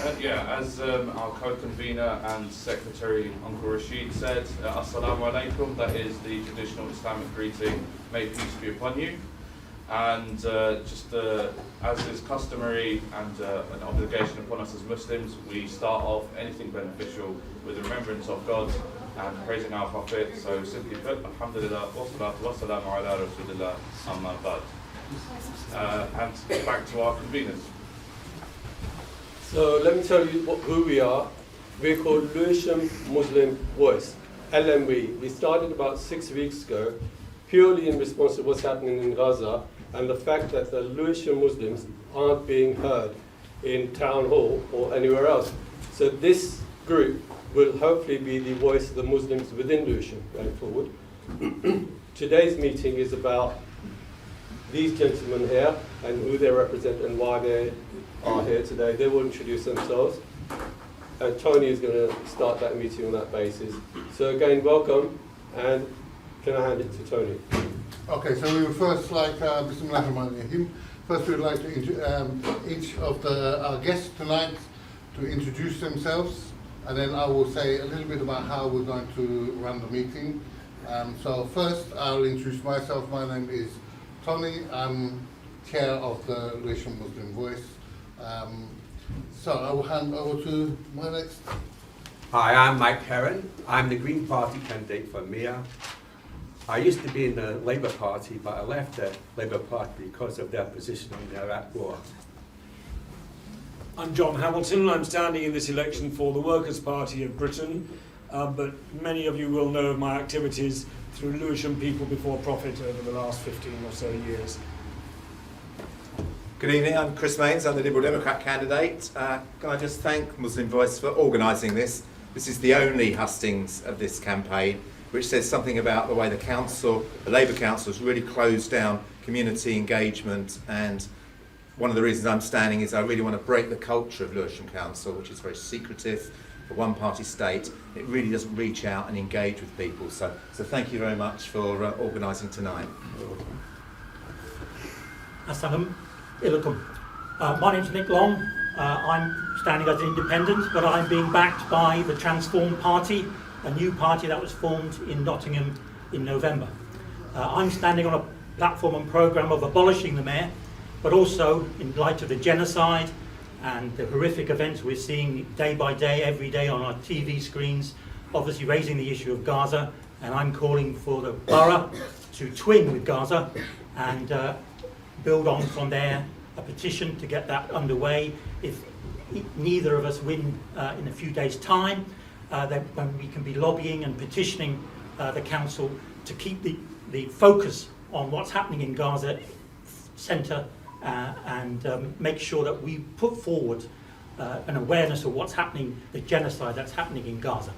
As our co-convener and secretary, Uncle Rashid, said, Assalamu alaikum, that is the traditional Islamic greeting, may peace be upon you. And as is customary and an obligation upon us as Muslims, we start off anything beneficial with the remembrance of God and praising our Prophet. So simply put, Alhamdulillah, wassalatu wassalamu ala Rasulillah, amma ba'd. And back to our conveners. So let me tell you who we are. We're called Lewisham Muslim Voice, LMV. We started about 6 weeks ago, purely in response to what's happening in Gaza and the fact that the Lewisham Muslims aren't being heard in town hall or anywhere else. So this group will hopefully be the voice of the Muslims within Lewisham going forward. Today's meeting is about these gentlemen here and who they represent and why they are here today. They will introduce themselves. And Tony is going to start that meeting on that basis. So again, welcome, and can I hand it to Tony? Okay, so we would first like, Bismillahirrahmanirrahim. First we would like to each of our guests tonight to introduce themselves, and then I will say a little bit about how we're going to run the meeting. So first I'll introduce myself. My name is Tony. I'm chair of the Lewisham Muslim Voice. So I will hand over to my next. Hi, I'm Mike Heron. I'm the Green Party candidate for Mayor. I used to be in the Labour Party, but I left the Labour Party because of their position on the Iraq War. I'm John Hamilton. I'm standing in this election for the Workers' Party of Britain, but many of you will know of my activities through Lewisham People Before Profit over the last 15 or so years. Good evening, I'm Chris Mains, I'm the Liberal Democrat candidate. Can I just thank Muslim Voice for organising this? This is the only hustings of this campaign, which says something about the way the council, the Labour Council, has really closed down community engagement. And one of the reasons I'm standing is I really want to break the culture of Lewisham Council, which is very secretive, a one-party state. It really doesn't reach out and engage with people. So thank you very much for organising tonight. Assalamu alaikum. My name's Nick Long. I'm standing as an independent, but I'm being backed by the Transform Party, a new party that was formed in Nottingham in November. I'm standing on a platform and programme of abolishing the mayor, but also in light of the genocide and the horrific events we're seeing day by day, every day on our TV screens, obviously raising the issue of Gaza, and I'm calling for the borough to twin with Gaza and build on from there a petition to get that underway. If neither of us win in a few days' time, then when we can be lobbying and petitioning the council to keep the focus on what's happening in Gaza centre and make sure that we put forward an awareness of what's happening, the genocide that's happening in Gaza.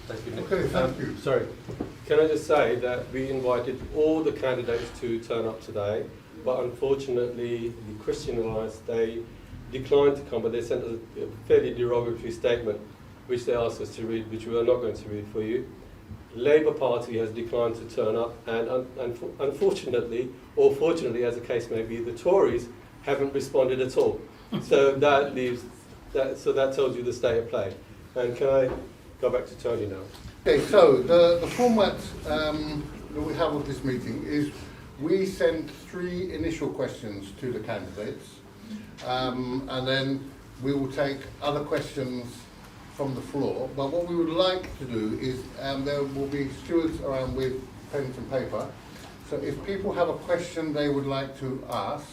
Thank you, Nick. Okay, thank you. Sorry, can I just say that we invited all the candidates to turn up today, but unfortunately the Christian Alliance, they declined to come, but they sent us a fairly derogatory statement which they asked us to read, which we are not going to read for you. Labour Party has declined to turn up, and unfortunately, or fortunately as the case may be, the Tories haven't responded at all. So that leaves, so that tells you the state of play. And can I go back to Tony now? Okay, so the format that we have of this meeting is we send 3 initial questions to the candidates, and then we will take other questions from the floor. But what we would like to do is there will be stewards around with pens and paper. So if people have a question they would like to ask,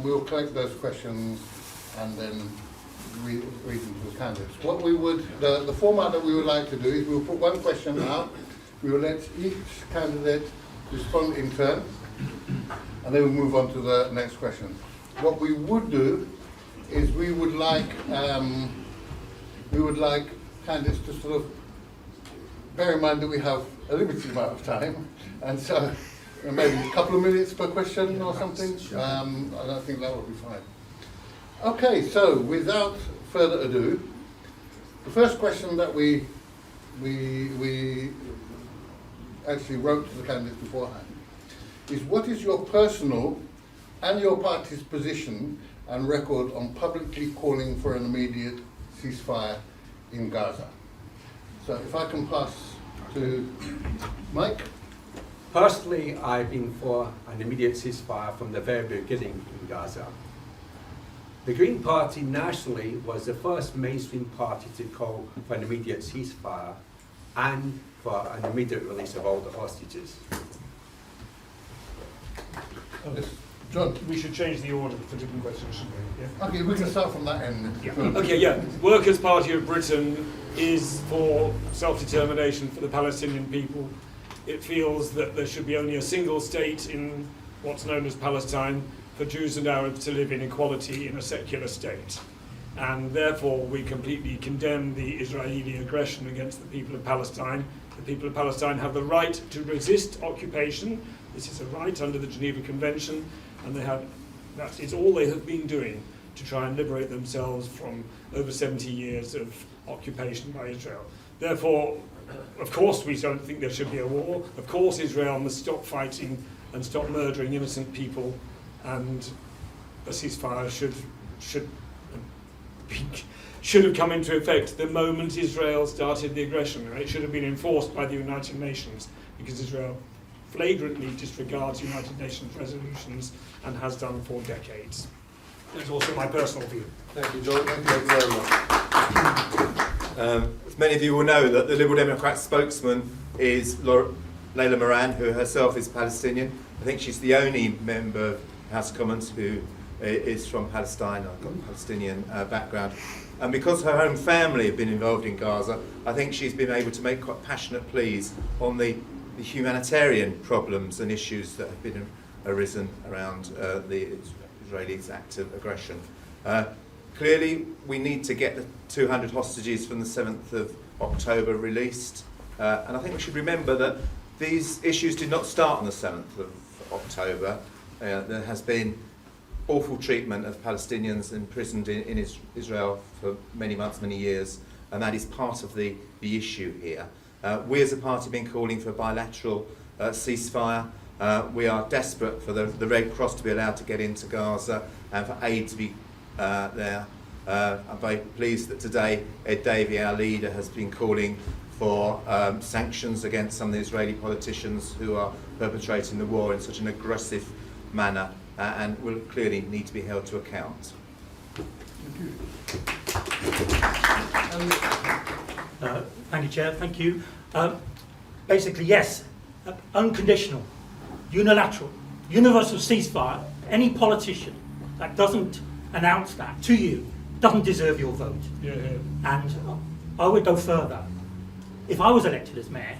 we'll collect those questions and then read them to the candidates. What we would, the format that we would like to do is we'll put one question out, we will let each candidate respond in turn, and then we'll move on to the next question. What we would do is we would like candidates to sort of bear in mind that we have a limited amount of time, and so maybe a couple of minutes per question or something. I don't think that would be fine. Okay, so without further ado, the first question that we actually wrote to the candidates beforehand is, what is your personal and your party's position and record on publicly calling for an immediate ceasefire in Gaza. So if I can pass to Mike. Personally, I've been for an immediate ceasefire from the very beginning in Gaza. The Green Party nationally was the first mainstream party to call for an immediate ceasefire and for an immediate release of all the hostages. Yes. John. We should change the order for different questions, shouldn't we? Yeah? Okay, we can start from that end. Yeah. Okay, yeah. Workers' Party of Britain is for self-determination for the Palestinian people. It feels that there should be only a single state in what's known as Palestine for Jews and Arabs to live in equality in a secular state. And therefore we completely condemn the Israeli aggression against the people of Palestine. The people of Palestine have the right to resist occupation. This is a right under the Geneva Convention, and that is all they have been doing to try and liberate themselves from over 70 years of occupation by Israel. Therefore, of course we don't think there should be a war. Of course Israel must stop fighting and stop murdering innocent people, and a ceasefire should have come into effect the moment Israel started the aggression. It should have been enforced by the United Nations, because Israel flagrantly disregards United Nations resolutions and has done for decades. That's also my personal view. Thank you, John. Thank you very much. As many of you will know, that the Liberal Democrat spokesman is Layla Moran, who herself is Palestinian. I think she's the only member of House of Commons who is from Palestine, I've got a Palestinian background. And because her own family have been involved in Gaza, I think she's been able to make quite passionate pleas on the humanitarian problems and issues that have been arisen around the Israelis' act of aggression. Clearly, we need to get the 200 hostages from the 7th of October released. And I think we should remember that these issues did not start on the 7th of October. There has been awful treatment of Palestinians imprisoned in Israel for many months, many years, and that is part of the issue here. We as a party have been calling for a bilateral ceasefire. We are desperate for the Red Cross to be allowed to get into Gaza and for aid to be there. I'm very pleased that today Ed Davey, our leader, has been calling for sanctions against some of the Israeli politicians who are perpetrating the war in such an aggressive manner and will clearly need to be held to account. Thank you, Chair. Thank you. Basically, yes, unconditional, unilateral, universal ceasefire. Any politician that doesn't announce that to you doesn't deserve your vote. Yeah. And I would go further. If I was elected as mayor,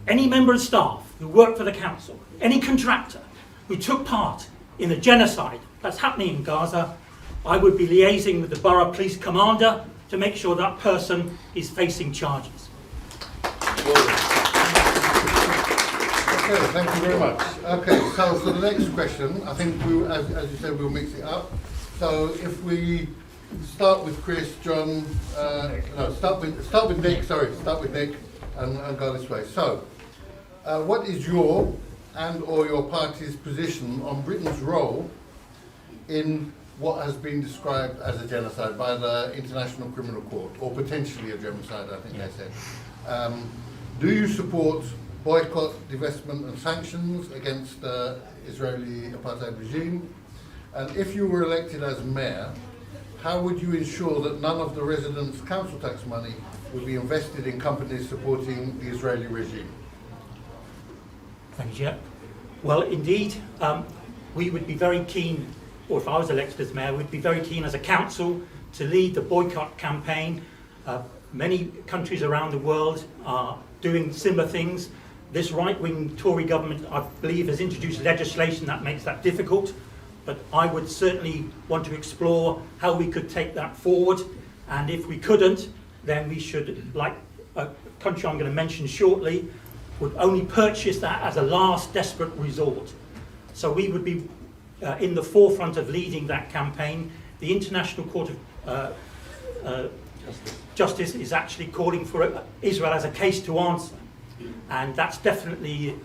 any member of staff who worked for the council, any contractor who took part in the genocide that's happening in Gaza, I would be liaising with the borough police commander to make sure that person is facing charges. Okay, thank you very much. Okay, so for the next question, I think we, as you said, we'll mix it up. So if we start with Chris, John, start with Nick. Sorry, start with Nick, and go this way. So, what is your and/or your party's position on Britain's role in what has been described as a genocide by the International Criminal Court, or potentially a genocide? I think they said. Do you support boycott, divestment, and sanctions against the Israeli apartheid regime? And if you were elected as mayor, how would you ensure that none of the residents' council tax money would be invested in companies supporting the Israeli regime? Thank you, Chair. Well, indeed, we would be very keen, or if I was elected as mayor, we'd be very keen as a council to lead the boycott campaign. Many countries around the world are doing similar things. This right-wing Tory government, I believe, has introduced legislation that makes that difficult. But I would certainly want to explore how we could take that forward. And if we couldn't, then we should, like a country I'm going to mention shortly, would only purchase that as a last desperate resort. So we would be in the forefront of leading that campaign. The International Court of Justice is actually calling for Israel as a case to answer. And that's definitely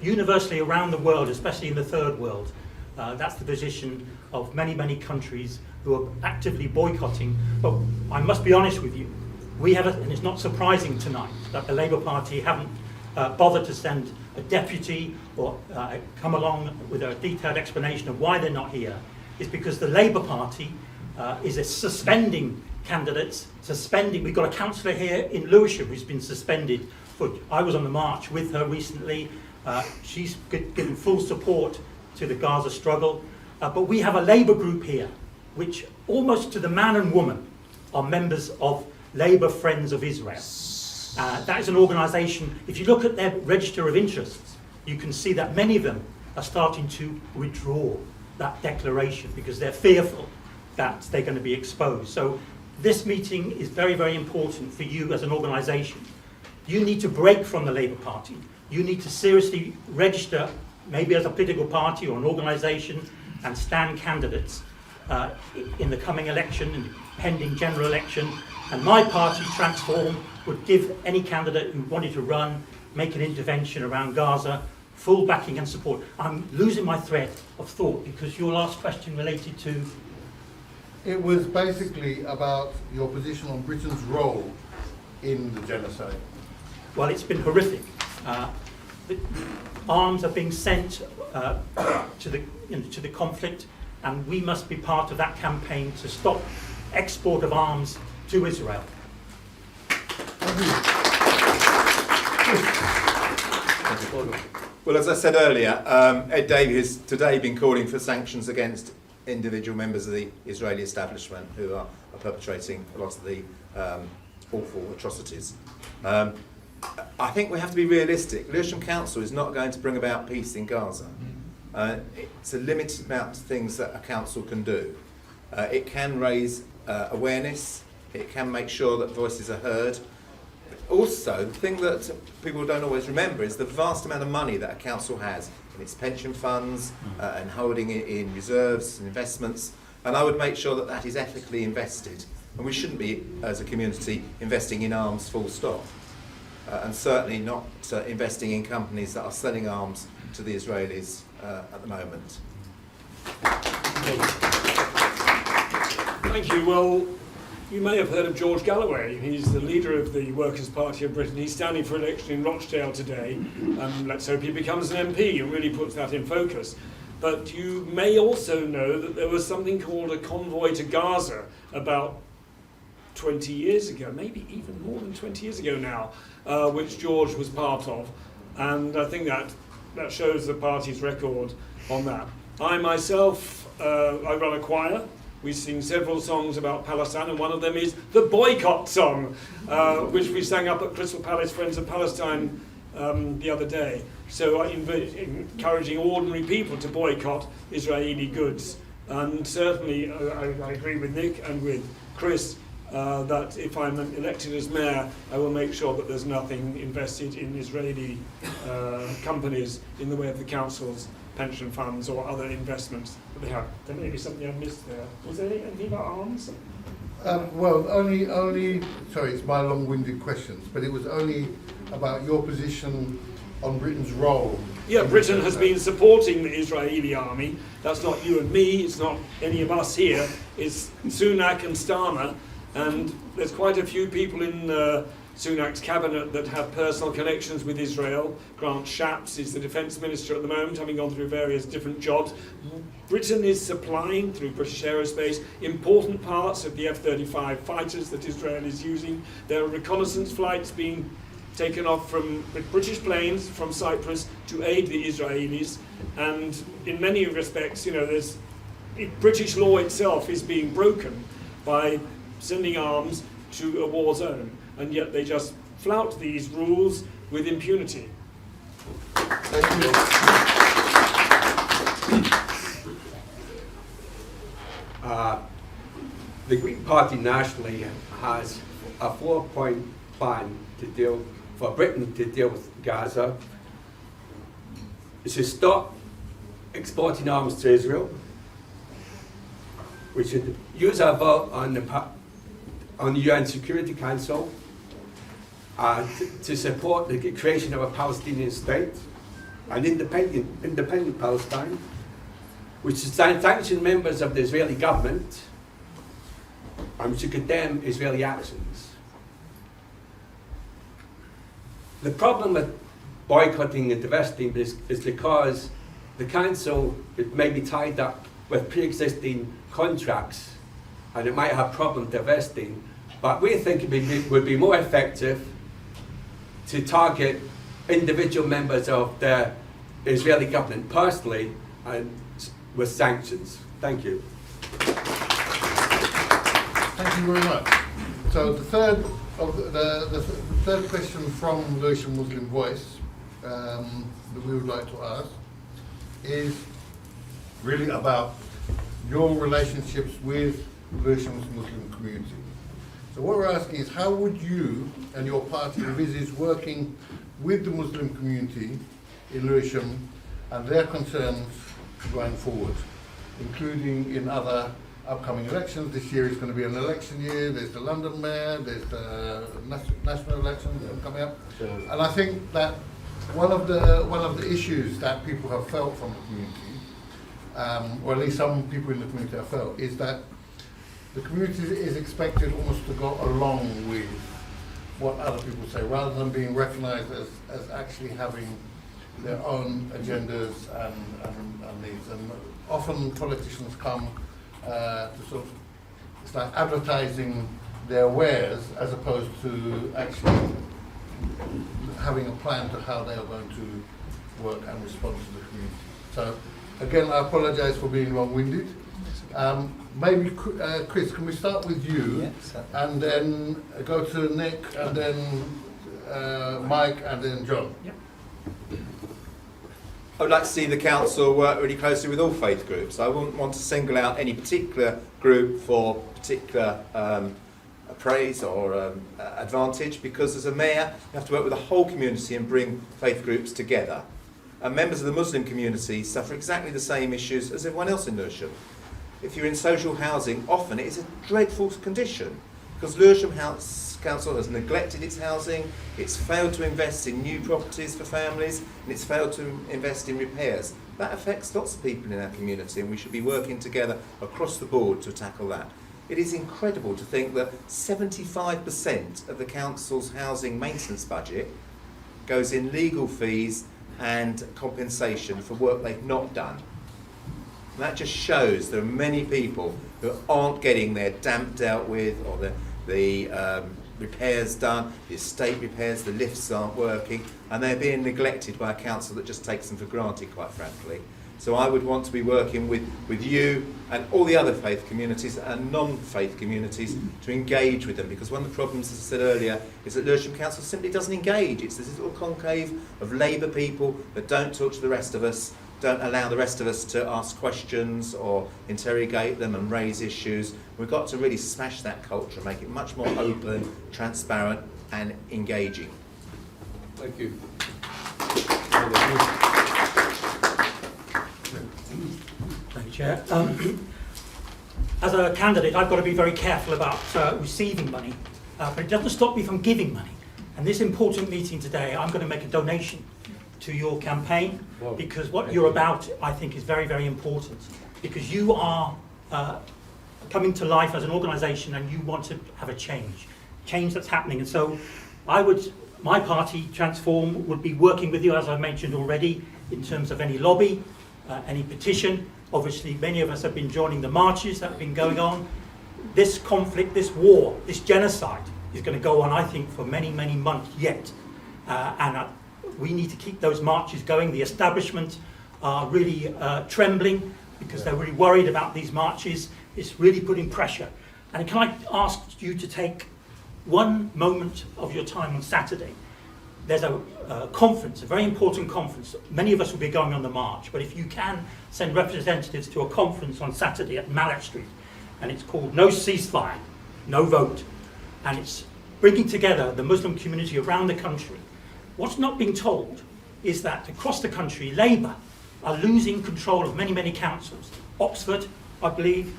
universally around the world, especially in the third world. That's the position of many, many countries who are actively boycotting. But I must be honest with you, we have, and it's not surprising tonight that the Labour Party haven't bothered to send a deputy or come along with a detailed explanation of why they're not here, is because the Labour Party is suspending candidates, we've got a councillor here in Lewisham who's been suspended. I was on the march with her recently. She's given full support to the Gaza struggle. But we have a Labour group here, which almost to the man and woman are members of Labour Friends of Israel. That is an organisation, if you look at their register of interests, you can see that many of them are starting to withdraw that declaration because they're fearful that they're going to be exposed. So this meeting is very, very important for you as an organisation. You need to break from the Labour Party. You need to seriously register, maybe as a political party or an organisation, and stand candidates in the coming election, in the pending general election. And my party, Transform, would give any candidate who wanted to run, make an intervention around Gaza, full backing and support. I'm losing my thread of thought because your last question related to... It was basically about your position on Britain's role in the genocide. Well, it's been horrific. The arms are being sent to the conflict, and we must be part of that campaign to stop export of arms to Israel. Well, as I said earlier, Ed Davey has today been calling for sanctions against individual members of the Israeli establishment who are perpetrating a lot of the awful atrocities. I think we have to be realistic. Lewisham Council is not going to bring about peace in Gaza. It's a limited amount of things that a council can do. It can raise awareness, it can make sure that voices are heard. Also, the thing that people don't always remember is the vast amount of money that a council has in its pension funds and holding it in reserves and investments. And I would make sure that that is ethically invested. And we shouldn't be, as a community, investing in arms full stop. And certainly not investing in companies that are selling arms to the Israelis at the moment. Thank you. Well, you may have heard of George Galloway. He's the leader of the Workers' Party of Britain. He's standing for election in Rochdale today. Let's hope he becomes an MP and really puts that in focus. But you may also know that there was something called a convoy to Gaza about 20 years ago, maybe even more than 20 years ago now, which George was part of. And I think that shows the party's record on that. I myself, I run a choir. We sing several songs about Palestine, and one of them is the boycott song, which we sang up at Crystal Palace Friends of Palestine the other day. So encouraging ordinary people to boycott Israeli goods. And certainly I agree with Nick and with Chris that if I'm elected as mayor, I will make sure that there's nothing invested in Israeli companies in the way of the council's pension funds or other investments that they have. There may be something I missed there. Was there anything about arms? Well, only. Sorry, it's my long-winded questions, but it was only about your position on Britain's role. Yeah, Britain has been supporting the Israeli army. That's not you and me. It's not any of us here. It's Sunak and Starmer, and there's quite a few people in Sunak's cabinet that have personal connections with Israel. Grant Shapps is the defence minister at the moment, having gone through various different jobs. Britain is supplying, through British Aerospace, important parts of the F-35 fighters that Israel is using. There are reconnaissance flights being taken off with British planes from Cyprus to aid the Israelis. And in many respects, British law itself is being broken by sending arms to a war zone. And yet they just flout these rules with impunity. Thank you. The Green Party nationally has a 4-point plan for Britain to deal with Gaza. It's to stop exporting arms to Israel. We should use our vote on the UN Security Council to support the creation of a Palestinian state, an independent Palestine. which sanction members of the Israeli government and to condemn Israeli actions. The problem with boycotting and divesting is because the council may be tied up with pre-existing contracts and it might have problem divesting, but we think it would be more effective to target individual members of the Israeli government personally and with sanctions. Thank you. Thank you very much. So the third question from Lewisham Muslim Voice that we would like to ask is really about your relationships with Lewisham's Muslim community. So what we're asking is, how would you and your party envisage working with the Muslim community in Lewisham and their concerns going forward, including in other upcoming elections? This year is going to be an election year. There's the London mayor, there's the national elections coming up, and I think that one of the issues that people have felt from the community, or at least some people in the community have felt, is that the community is expected almost to go along with what other people say, rather than being recognised as actually having their own agendas and needs. And often politicians come to sort of, it's like advertising their wares as opposed to actually having a plan to how they are going to work and respond to the community. So again, I apologise for being long-winded. Maybe Chris, can we start with you, Yes. and then go to Nick, and then Mike, and then John. Yep. I would like to see the council work really closely with all faith groups. I wouldn't want to single out any particular group for particular praise or advantage, because as a mayor you have to work with the whole community and bring faith groups together. And members of the Muslim community suffer exactly the same issues as everyone else in Lewisham. If you're in social housing, often it is a dreadful condition, because Lewisham Council has neglected its housing, it's failed to invest in new properties for families, and it's failed to invest in repairs. That affects lots of people in our community, and we should be working together across the board to tackle that. It is incredible to think that 75% of the council's housing maintenance budget goes in legal fees and compensation for work they've not done. And that just shows there are many people who aren't getting their damp dealt with, or the repairs done, the estate repairs, the lifts aren't working, and they're being neglected by a council that just takes them for granted, quite frankly. So I would want to be working with you and all the other faith communities and non-faith communities to engage with them, because one of the problems, as I said earlier, is that Lewisham Council simply doesn't engage. It's this little conclave of Labour people that don't talk to the rest of us, don't allow the rest of us to ask questions or interrogate them and raise issues. We've got to really smash that culture and make it much more open, transparent and engaging. Thank you. Thank you, Chair. As a candidate, I've got to be very careful about receiving money, but it doesn't stop me from giving money. And this important meeting today, I'm going to make a donation to your campaign, because what you're about, I think, is very, very important, because you are coming to life as an organisation and you want to have a change that's happening. And so my party, Transform, would be working with you, as I mentioned already, in terms of any lobby, any petition. Obviously, many of us have been joining the marches that have been going on. This conflict, this war, this genocide is going to go on, I think, for many, many months yet. We need to keep those marches going. The establishment are really trembling because they're really worried about these marches. It's really putting pressure. And can I ask you to take one moment of your time on Saturday? There's a conference, a very important conference. Many of us will be going on the march, but if you can send representatives to a conference on Saturday at Mallet Street, and it's called No Ceasefire, No Vote, and it's bringing together the Muslim community around the country. What's not being told is that across the country, Labour are losing control of many, many councils. Oxford, I believe,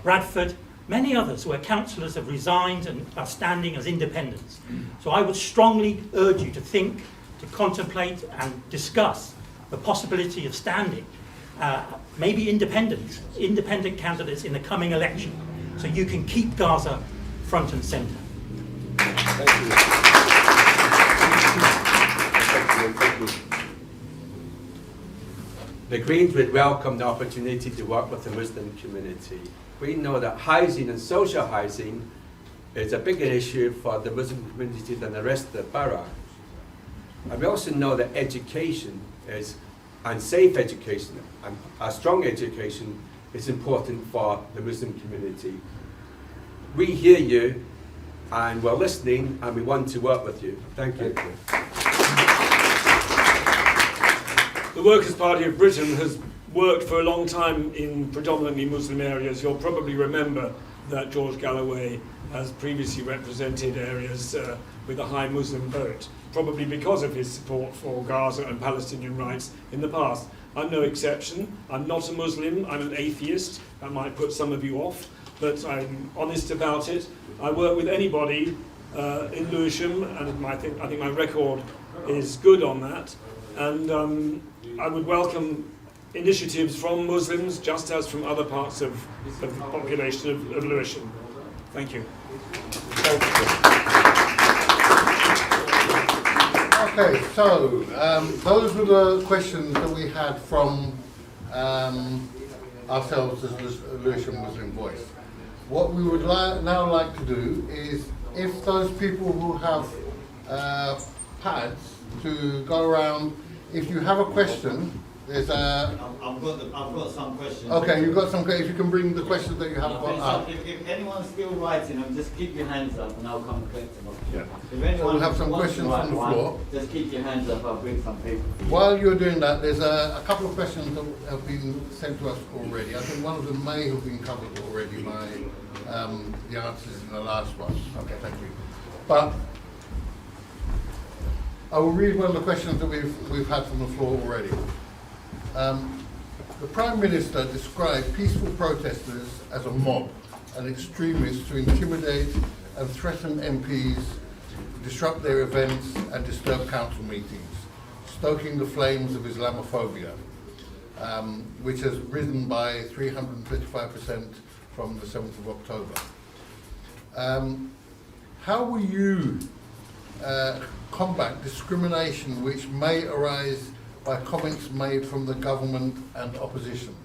Bradford, many others where councillors have resigned and are standing as independents. So I would strongly urge you to think, to contemplate and discuss the possibility of standing maybe independent candidates in the coming election, so you can keep Gaza front and centre. Thank you. Thank you. The Greens would welcome the opportunity to work with the Muslim community. We know that housing and social housing is a bigger issue for the Muslim community than the rest of the borough. And we also know that education and safe education and a strong education is important for the Muslim community. We hear you and we're listening and we want to work with you. Thank you. The Workers' Party of Britain has worked for a long time in predominantly Muslim areas. You'll probably remember that George Galloway has previously represented areas with a high Muslim vote, probably because of his support for Gaza and Palestinian rights in the past. I'm no exception. I'm not a Muslim, I'm an atheist. That might put some of you off, but I'm honest about it. I work with anybody in Lewisham, and I think my record is good on that. And I would welcome initiatives from Muslims, just as from other parts of the population of Lewisham. Thank you. Okay, so those were the questions that we had from ourselves as Lewisham Muslim Voice. What we would now like to do is, if those people who have pads, to go around. If you have a question, there's a... I've got some questions. Okay, you've got some. If you can bring the questions that you have got up. If anyone's still writing them, just keep your hands up and I'll come and collect them. Yeah. If anyone So we'll have some wants to questions write from the one, floor. just keep your hands up, I'll bring some paper. While you're doing that, there's a couple of questions that have been sent to us already. I think one of them may have been covered already by the answers in the last one. Okay, thank you. But I will read one of the questions that we've had from the floor already. The Prime Minister described peaceful protesters as a mob and extremists to intimidate and threaten MPs, disrupt their events and disturb council meetings, stoking the flames of Islamophobia, which has risen by 335% from the 7th of October. How will you combat discrimination which may arise by comments made from the government and opposition?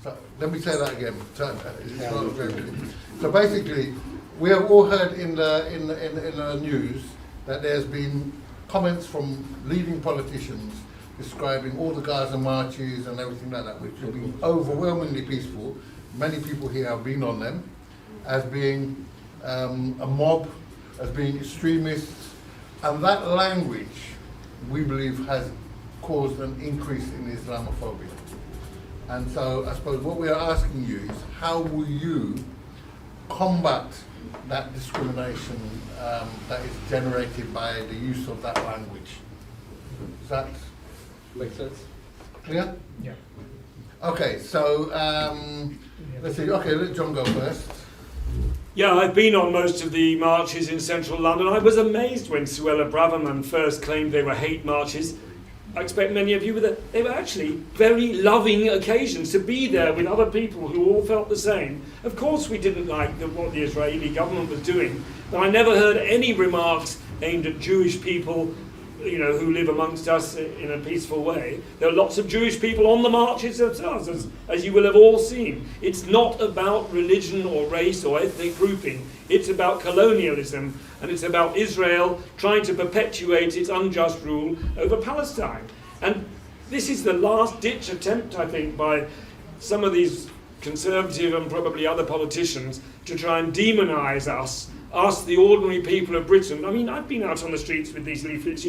So let me say that again. So basically, we have all heard in the news that there's been comments from leading politicians describing all the Gaza marches and everything like that, which have been overwhelmingly peaceful. Many people here have been on them, as being a mob, as being extremists, and that language, we believe, has caused an increase in Islamophobia. And so I suppose what we are asking you is, how will you combat that discrimination that is generated by the use of that language? Does that make sense? Clear? Yeah. Okay, so let's see. Okay, let John go first. Yeah, I've been on most of the marches in central London. I was amazed when Suella Braverman first claimed they were hate marches. I expect many of you were there. They were actually very loving occasions to be there with other people who all felt the same. Of course we didn't like what the Israeli government was doing, but I never heard any remarks aimed at Jewish people, who live amongst us in a peaceful way. There are lots of Jewish people on the marches themselves, as you will have all seen. It's not about religion or race or ethnic grouping. It's about colonialism, and it's about Israel trying to perpetuate its unjust rule over Palestine. And this is the last-ditch attempt, I think, by some of these conservative and probably other politicians to try and demonize us, the ordinary people of Britain. I mean, I've been out on the streets with these leaflets,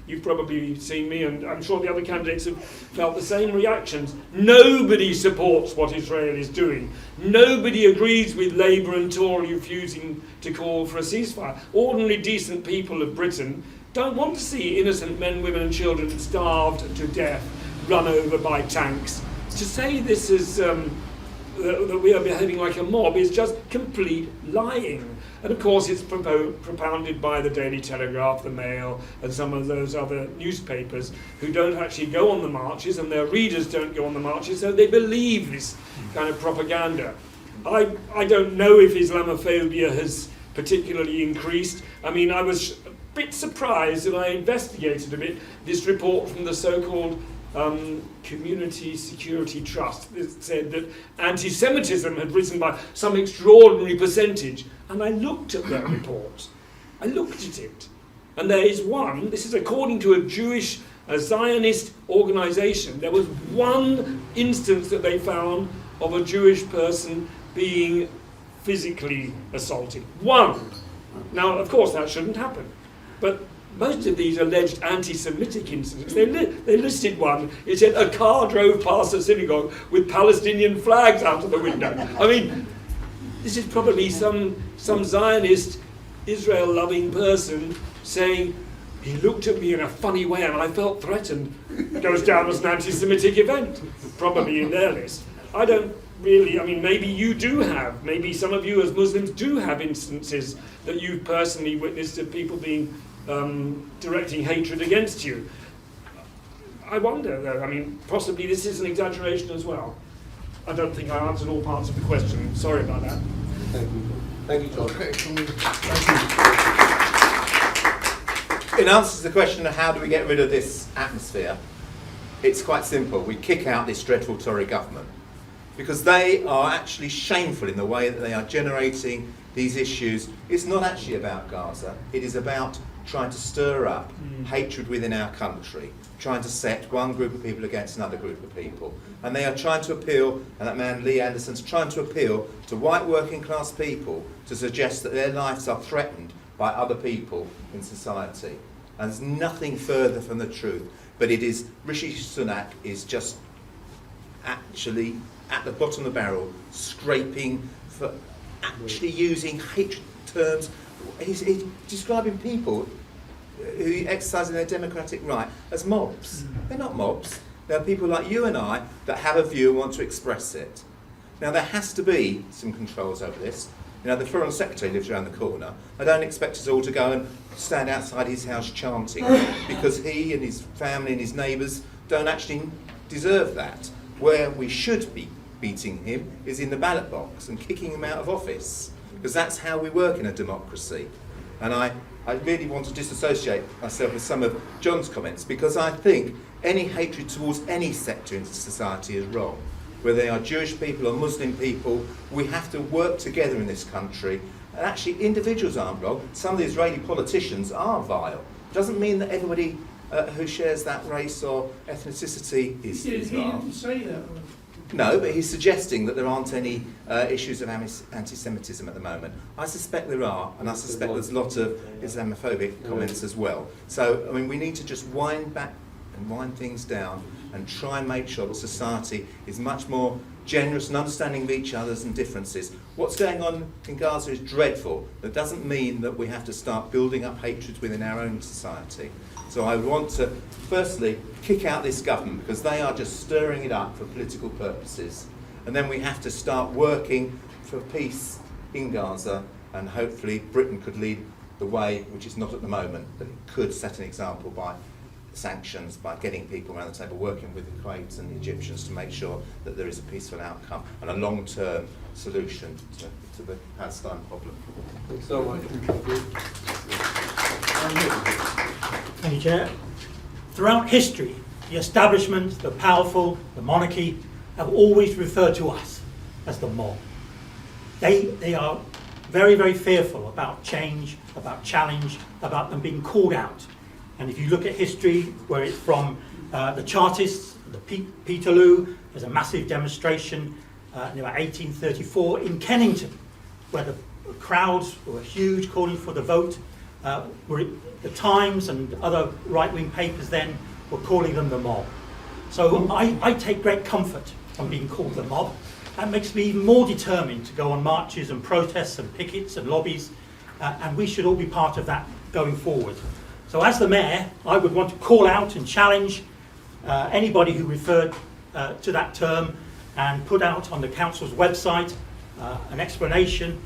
you've probably seen me, and I'm sure the other candidates have felt the same reactions. Nobody supports what Israel is doing. Nobody agrees with Labour and Tory refusing to call for a ceasefire. Ordinary, decent people of Britain don't want to see innocent men, women and children starved to death, run over by tanks. To say this is that we are behaving like a mob is just complete lying. And of course it's propounded by the Daily Telegraph, the Mail, and some of those other newspapers who don't actually go on the marches, and their readers don't go on the marches, so they believe this kind of propaganda. I don't know if Islamophobia has particularly increased. I mean, I was a bit surprised, and I investigated a bit, this report from the so-called Community Security Trust that said that anti-Semitism had risen by some extraordinary percentage. And I looked at that report. I looked at it. And there is one, this is according to a Zionist organisation, there was one instance that they found of a Jewish person being physically assaulted. One. Now, of course, that shouldn't happen. But most of these alleged anti-Semitic incidents, they listed one. It said a car drove past a synagogue with Palestinian flags out of the window. I mean, this is probably some Zionist, Israel-loving person saying, he looked at me in a funny way and I felt threatened. It goes down as an anti-Semitic event, probably in their list. I don't really, I mean, maybe you do have, maybe some of you as Muslims do have instances that you've personally witnessed of people being directing hatred against you. I wonder, though, I mean, possibly this is an exaggeration as well. I don't think I answered all parts of the question. Sorry about that. Thank you. Thank you, John. Okay, In answer to the question of how do we get rid of this atmosphere, it's quite simple. We kick out this dreadful Tory government because they are actually shameful in the way that they are generating these issues. It's not actually about Gaza. It is about trying to stir up hatred within our country, trying to set one group of people against another group of people. And they are trying to appeal, and that man Lee Anderson's trying to appeal to white working class people to suggest that their lives are threatened by other people in society. And there's nothing further from the truth. But it is, Rishi Sunak is just actually at the bottom of the barrel, scraping for actually using hatred terms. He's describing people who exercising their democratic right as mobs. They're not mobs. They're people like you and I that have a view and want to express it. Now there has to be some controls over this. You know, the Foreign Secretary lives around the corner. I don't expect us all to go and stand outside his house chanting because he and his family and his neighbours don't actually deserve that. Where we should be beating him is in the ballot box and kicking him out of office, because that's how we work in a democracy. And I really want to disassociate myself with some of John's comments, because I think any hatred towards any sector in society is wrong. Whether they are Jewish people or Muslim people, we have to work together in this country. And actually, individuals aren't wrong. Some of the Israeli politicians are vile. It doesn't mean that everybody who shares that race or ethnicity is vile. He didn't say that. No, but he's suggesting that there aren't any issues of anti-Semitism at the moment. I suspect there are, and I suspect there's a lot of Islamophobic comments as well. So, I mean, we need to just wind back and wind things down and try and make sure that society is much more generous and understanding of each other's and differences. What's going on in Gaza is dreadful. That doesn't mean that we have to start building up hatred within our own society. So I want to, firstly, kick out this government because they are just stirring it up for political purposes. And then we have to start working for peace in Gaza, and hopefully Britain could lead the way, which is not at the moment, but it could set an example by sanctions, by getting people around the table, working with the Kuwait and the Egyptians to make sure that there is a peaceful outcome and a long-term solution to the Palestine problem. Thanks so much. Thank you, Chair. Throughout history, the establishment, the powerful, the monarchy have always referred to us as the mob. They are very, very fearful about change, about challenge, about them being called out. And if you look at history, where it's from the Chartists, the Peterloo, there's a massive demonstration in about 1834 in Kennington, where the crowds were huge calling for the vote. The Times and other right-wing papers then were calling them the mob. So I take great comfort from being called the mob. That makes me even more determined to go on marches and protests and pickets and lobbies, and we should all be part of that going forward. So as the Mayor, I would want to call out and challenge anybody who referred to that term and put out on the council's website an explanation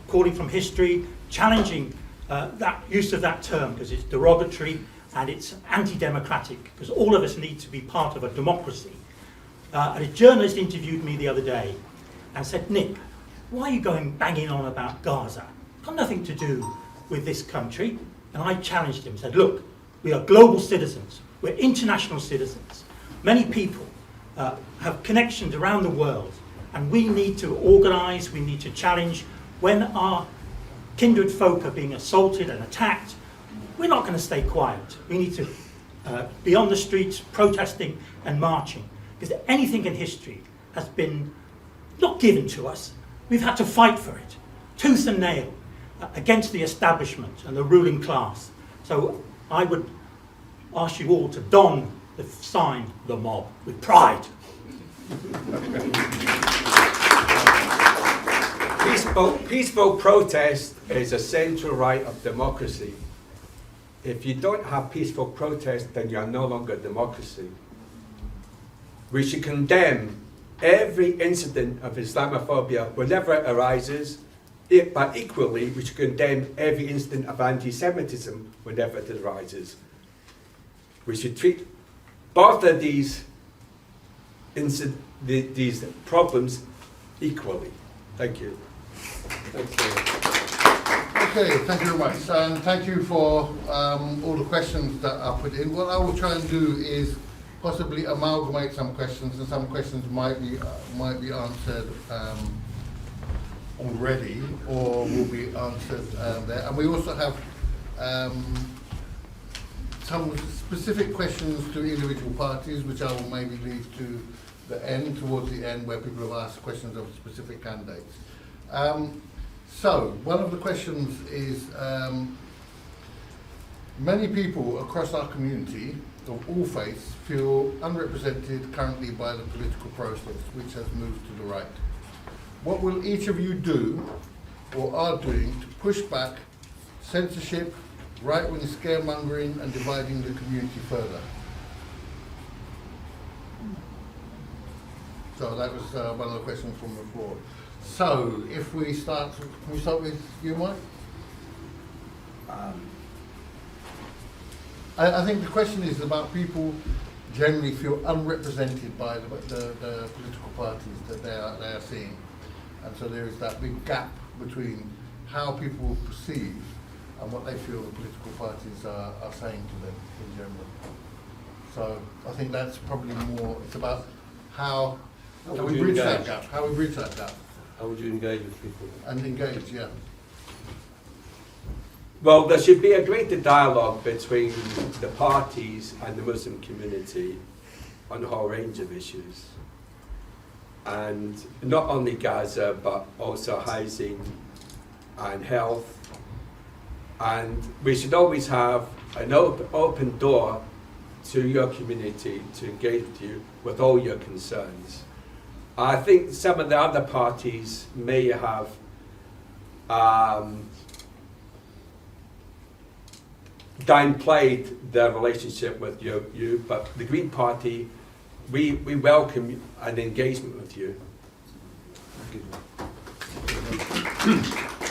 calling from history, challenging that use of that term because it's derogatory and it's anti-democratic, because all of us need to be part of a democracy. And a journalist interviewed me the other day and said, Nick, why are you going banging on about Gaza? It's got nothing to do with this country. And I challenged him, said, look, we are global citizens, we're international citizens. Many people have connections around the world, and we need to organise, we need to challenge. When our kindred folk are being assaulted and attacked, we're not going to stay quiet. We need to be on the streets protesting and marching, because anything in history has been not given to us. We've had to fight for it, tooth and nail, against the establishment and the ruling class. So I would ask you all to don the sign, the mob, with pride. Peaceful protest is a central right of democracy. If you don't have peaceful protest, then you are no longer a democracy. We should condemn every incident of Islamophobia whenever it arises, but equally we should condemn every incident of anti-Semitism whenever it arises. We should treat both of these problems equally. Thank you. Okay, thank you very much, and thank you for all the questions that are put in. What I will try and do is possibly amalgamate some questions, and some questions might be answered already, or will be answered there. And we also have some specific questions to individual parties, which I will maybe leave to the end, towards the end, where people have asked questions of specific candidates. So, one of the questions is, many people across our community of all faiths feel unrepresented currently by the political process, which has moved to the right. What will each of you do, or are doing, to push back censorship, right-wing scaremongering and dividing the community further? So that was one of the questions from the floor. So, if we start, can we start with you, Mike? I think the question is about people generally feel unrepresented by the political parties that they are seeing. And so there is that big gap between how people perceive and what they feel the political parties are saying to them in general. So I think that's probably more, it's about how we bridge that gap. How we bridge that gap. How would you engage with people? And engage, yeah. Well, there should be a greater dialogue between the parties and the Muslim community on a whole range of issues. And not only Gaza, but also housing and health. And we should always have an open door to your community to engage with you with all your concerns. I think some of the other parties may have downplayed their relationship with you, but the Green Party, we welcome an engagement with you.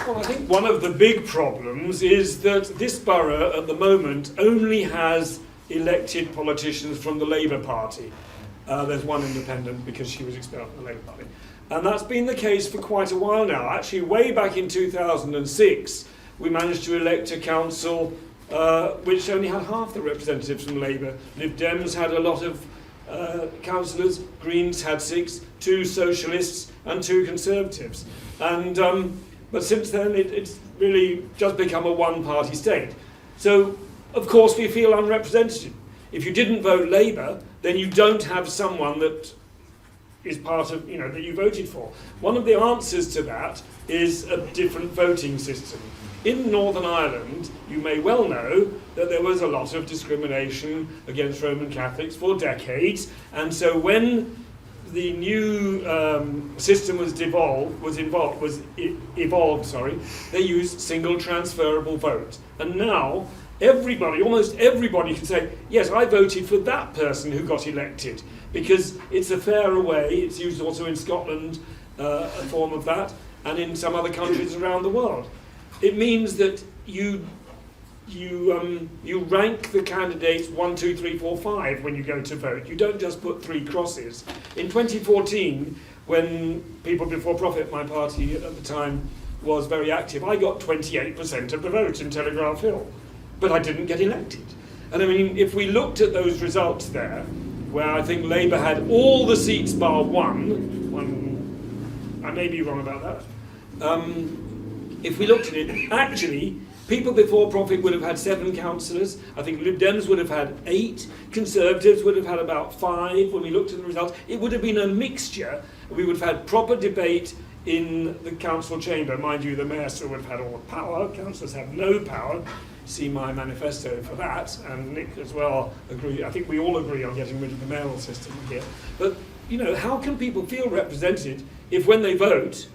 Well, I think one of the big problems is that this borough at the moment only has elected politicians from the Labour Party. There's one independent because she was expelled from the Labour Party. And that's been the case for quite a while now. Actually, way back in 2006, we managed to elect a council which only had half the representatives from Labour. Lib Dems had a lot of councillors, Greens had 6, 2 Socialists and 2 Conservatives. And but since then, it's really just become a one-party state. So, of course, we feel unrepresented. If you didn't vote Labour, then you don't have someone that is part of, that you voted for. One of the answers to that is a different voting system. In Northern Ireland, you may well know that there was a lot of discrimination against Roman Catholics for decades, and so when the new system was evolved, they used single transferable vote. And now everybody, almost everybody can say, yes, I voted for that person who got elected, because it's a fairer way. It's used also in Scotland, a form of that, and in some other countries around the world. It means that you rank the candidates 1, 2, 3, 4, 5 when you go to vote. You don't just put 3 crosses. In 2014, when People Before Profit, my party at the time, was very active, I got 28% of the vote in Telegraph Hill, but I didn't get elected. And I mean, if we looked at those results there, where I think Labour had all the seats bar one, I may be wrong about that. If we looked at it, actually, People Before Profit would have had 7 councillors. I think Lib Dems would have had 8. Conservatives would have had about 5 when we looked at the results. It would have been a mixture. We would have had proper debate in the council chamber. Mind you, the mayor still would have had all the power. Councillors have no power. See my manifesto for that. And Nick as well agree. I think we all agree on getting rid of the mayoral system here. But, you know, how can people feel represented if when they vote,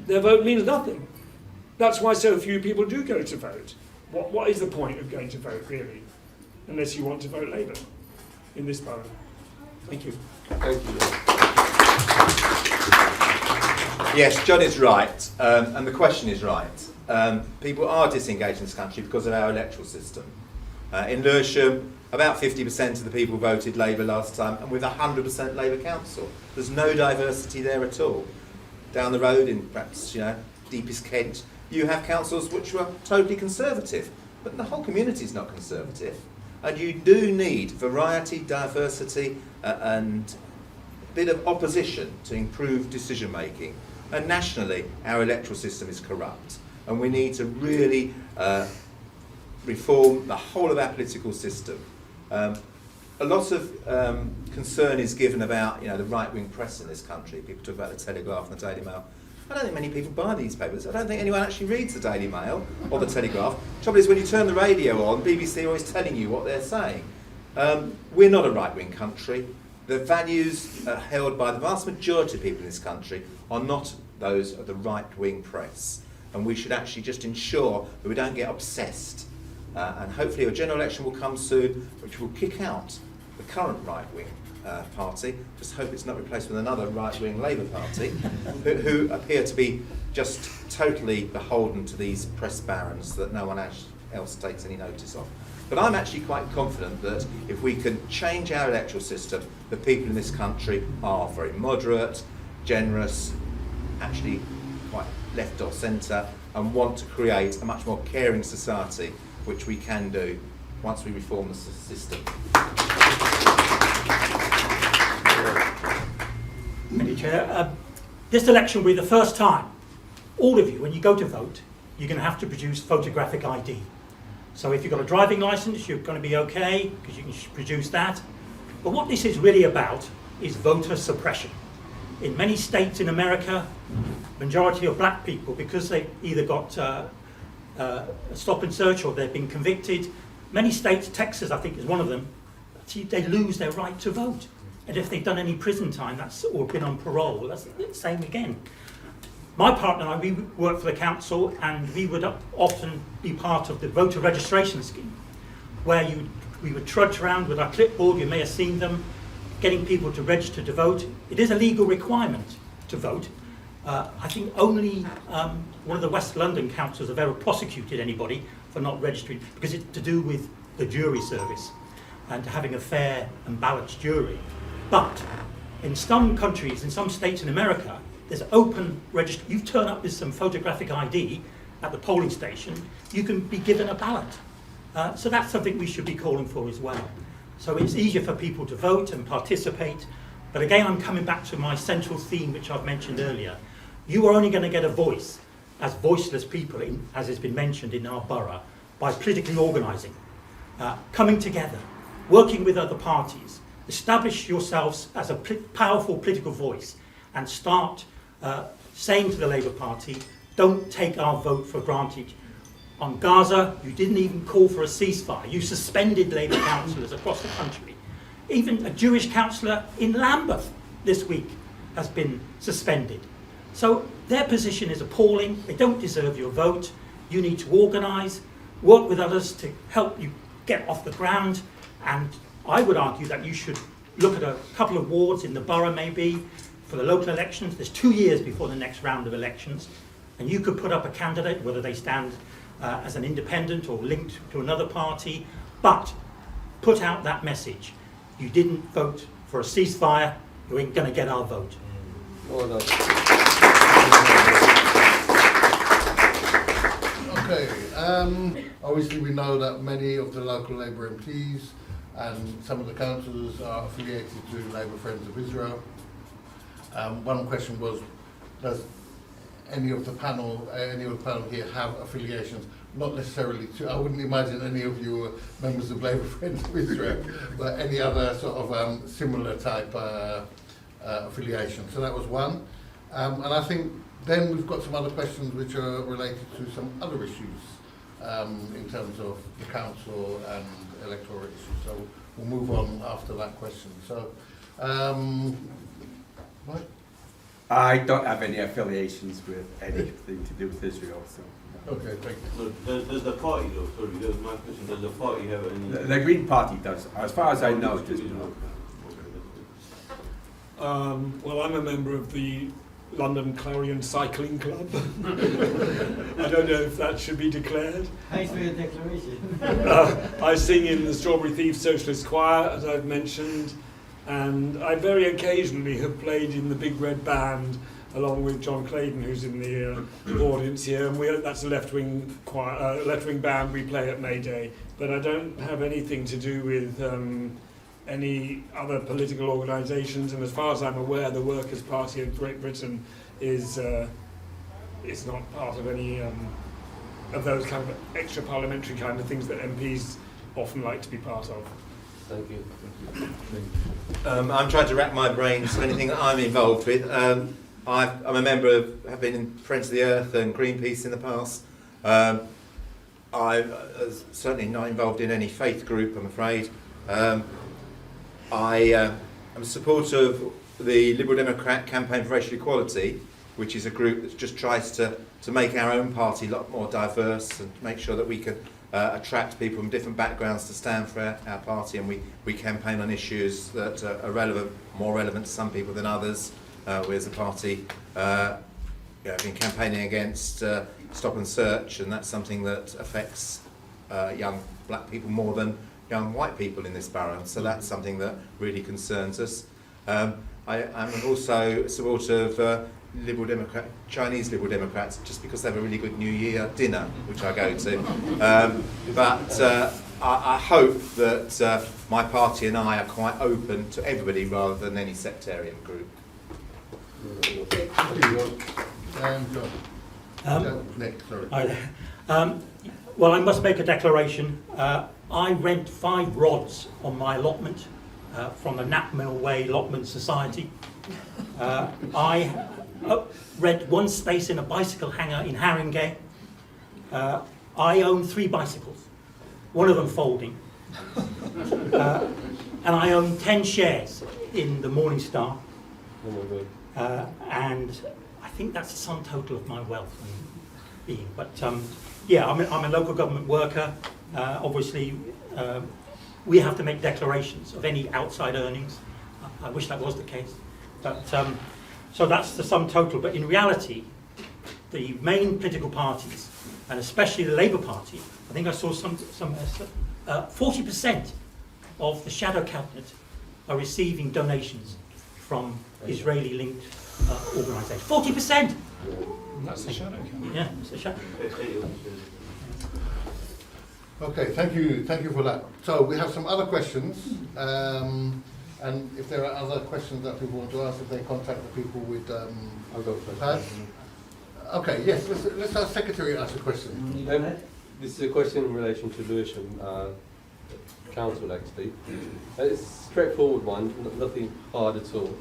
their vote means nothing? That's why so few people do go to vote. What is the point of going to vote, really? Unless you want to vote Labour in this borough. Thank you. Thank you. Yes, John is right, and the question is right. People are disengaged in this country because of our electoral system. In Lewisham, about 50% of the people voted Labour last time, and with 100% Labour council. There's no diversity there at all. Down the road, in perhaps, you know, deepest Kent, you have councils which were totally conservative, but the whole community is not conservative. And you do need variety, diversity, and a bit of opposition to improve decision making. And nationally, our electoral system is corrupt, and we need to really reform the whole of our political system. A lot of concern is given about, you know, the right-wing press in this country. People talk about the Telegraph and the Daily Mail. I don't think many people buy these papers. I don't think anyone actually reads the Daily Mail or the Telegraph. The trouble is, when you turn the radio on, BBC are always telling you what they're saying. We're not a right-wing country. The values held by the vast majority of people in this country are not those of the right-wing press. And we should actually just ensure that we don't get obsessed. And hopefully a general election will come soon, which will kick out the current right-wing party. Just hope it's not replaced with another right-wing Labour Party, who appear to be just totally beholden to these press barons that no one else takes any notice of. But I'm actually quite confident that if we can change our electoral system, the people in this country are very moderate, generous, actually quite left or centre, and want to create a much more caring society, which we can do once we reform the system. Thank you, Chair. This election will be the first time, all of you, when you go to vote, you're going to have to produce photographic ID. So if you've got a driving licence, you're going to be okay, because you can produce that. But what this is really about is voter suppression. In many states in America, majority of black people, because they either got a stop and search or they've been convicted, many states, Texas I think is one of them, they lose their right to vote. And if they've done any prison time or been on parole, that's the same again. My partner and I, we work for the council, and we would often be part of the voter registration scheme, where we would trudge around with our clipboard, you may have seen them, getting people to register to vote. It is a legal requirement to vote. I think only one of the West London councils have ever prosecuted anybody for not registering, because it's to do with the jury service and having a fair and balanced jury. But in some countries, in some states in America, there's open registration. You turn up with some photographic ID at the polling station, you can be given a ballot. So that's something we should be calling for as well. So it's easier for people to vote and participate. But again, I'm coming back to my central theme, which I've mentioned earlier. You are only going to get a voice as voiceless people, as has been mentioned in our borough, by politically organising, coming together, working with other parties. Establish yourselves as a powerful political voice and start saying to the Labour Party, don't take our vote for granted. On Gaza, you didn't even call for a ceasefire. You suspended Labour councillors across the country. Even a Jewish councillor in Lambeth this week has been suspended. So their position is appalling. They don't deserve your vote. You need to organise. work with others to help you get off the ground. And I would argue that you should look at a couple of wards in the borough maybe for the local elections. There's 2 years before the next round of elections. And you could put up a candidate, whether they stand as an independent or linked to another party, but put out that message. You didn't vote for a ceasefire, you ain't going to get our vote. Well done. Okay, obviously we know that many of the local Labour MPs and some of the councillors are affiliated to Labour Friends of Israel. One question was, does any of the panel here have affiliations? Not necessarily to, I wouldn't imagine any of you are members of Labour Friends of Israel, but any other sort of similar type affiliation. So that was one. And I think then we've got some other questions which are related to some other issues in terms of the council and electoral issues. So we'll move on after that question. So, what? I don't have any affiliations with anything to do with Israel. So. Okay, thank you. No, does the party though, sorry, that was my question, does the party have any? The Green Party does. As far as I know, it does not. Well, I'm a member of the London Clarion Cycling Club. I don't know if that should be declared. Thanks for your declaration. I sing in the Strawberry Thieves Socialist Choir, as I've mentioned, and I very occasionally have played in the Big Red Band along with John Claydon, who's in the audience here, and that's a left-wing choir, left-wing band we play at May Day. But I don't have anything to do with any other political organisations, and as far as I'm aware, the Workers' Party of Great Britain is not part of any of those kind of extra parliamentary kind of things that MPs often like to be part of. Thank you. I'm trying to rack my brains for anything that I'm involved with. I'm a member of, have been in Friends of the Earth and Greenpeace in the past. I'm certainly not involved in any faith group, I'm afraid. I am a supporter of the Liberal Democrat Campaign for Racial Equality, which is a group that just tries to make our own party a lot more diverse and make sure that we can attract people from different backgrounds to stand for our party, and we campaign on issues that are relevant, more relevant to some people than others. We as a party have been campaigning against stop and search, and that's something that affects young black people more than young white people in this borough, so that's something that really concerns us. I'm also a supporter of Chinese Liberal Democrats, just because they have a really good New Year dinner, which I go to. But I hope that my party and I are quite open to everybody rather than any sectarian group. Nick, sorry. Hi there. Well, I must make a declaration. I rent 5 rods on my allotment from the Knapmill Way Allotment Society. I rent 1 space in a bicycle hangar in Haringey. I own 3 bicycles, one of them folding. And I own 10 shares in the Morning Star. Oh my God. And I think that's the sum total of my wealth and being. But yeah, I'm a local government worker. Obviously, we have to make declarations of any outside earnings. I wish that was the case. But so that's the sum total. But in reality, the main political parties, and especially the Labour Party, I think I saw some 40% of the shadow cabinet are receiving donations from Israeli-linked organisations. 40%. That's the shadow cabinet. Yeah, it's a shadow. Okay, thank you for that. So we have some other questions, and if there are other questions that people want to ask, if they contact the people with I'll go first. pads. Okay, yes, let's have Secretary ask a question. This is a question in relation to Lewisham Council, actually. It's a straightforward one, nothing hard at all.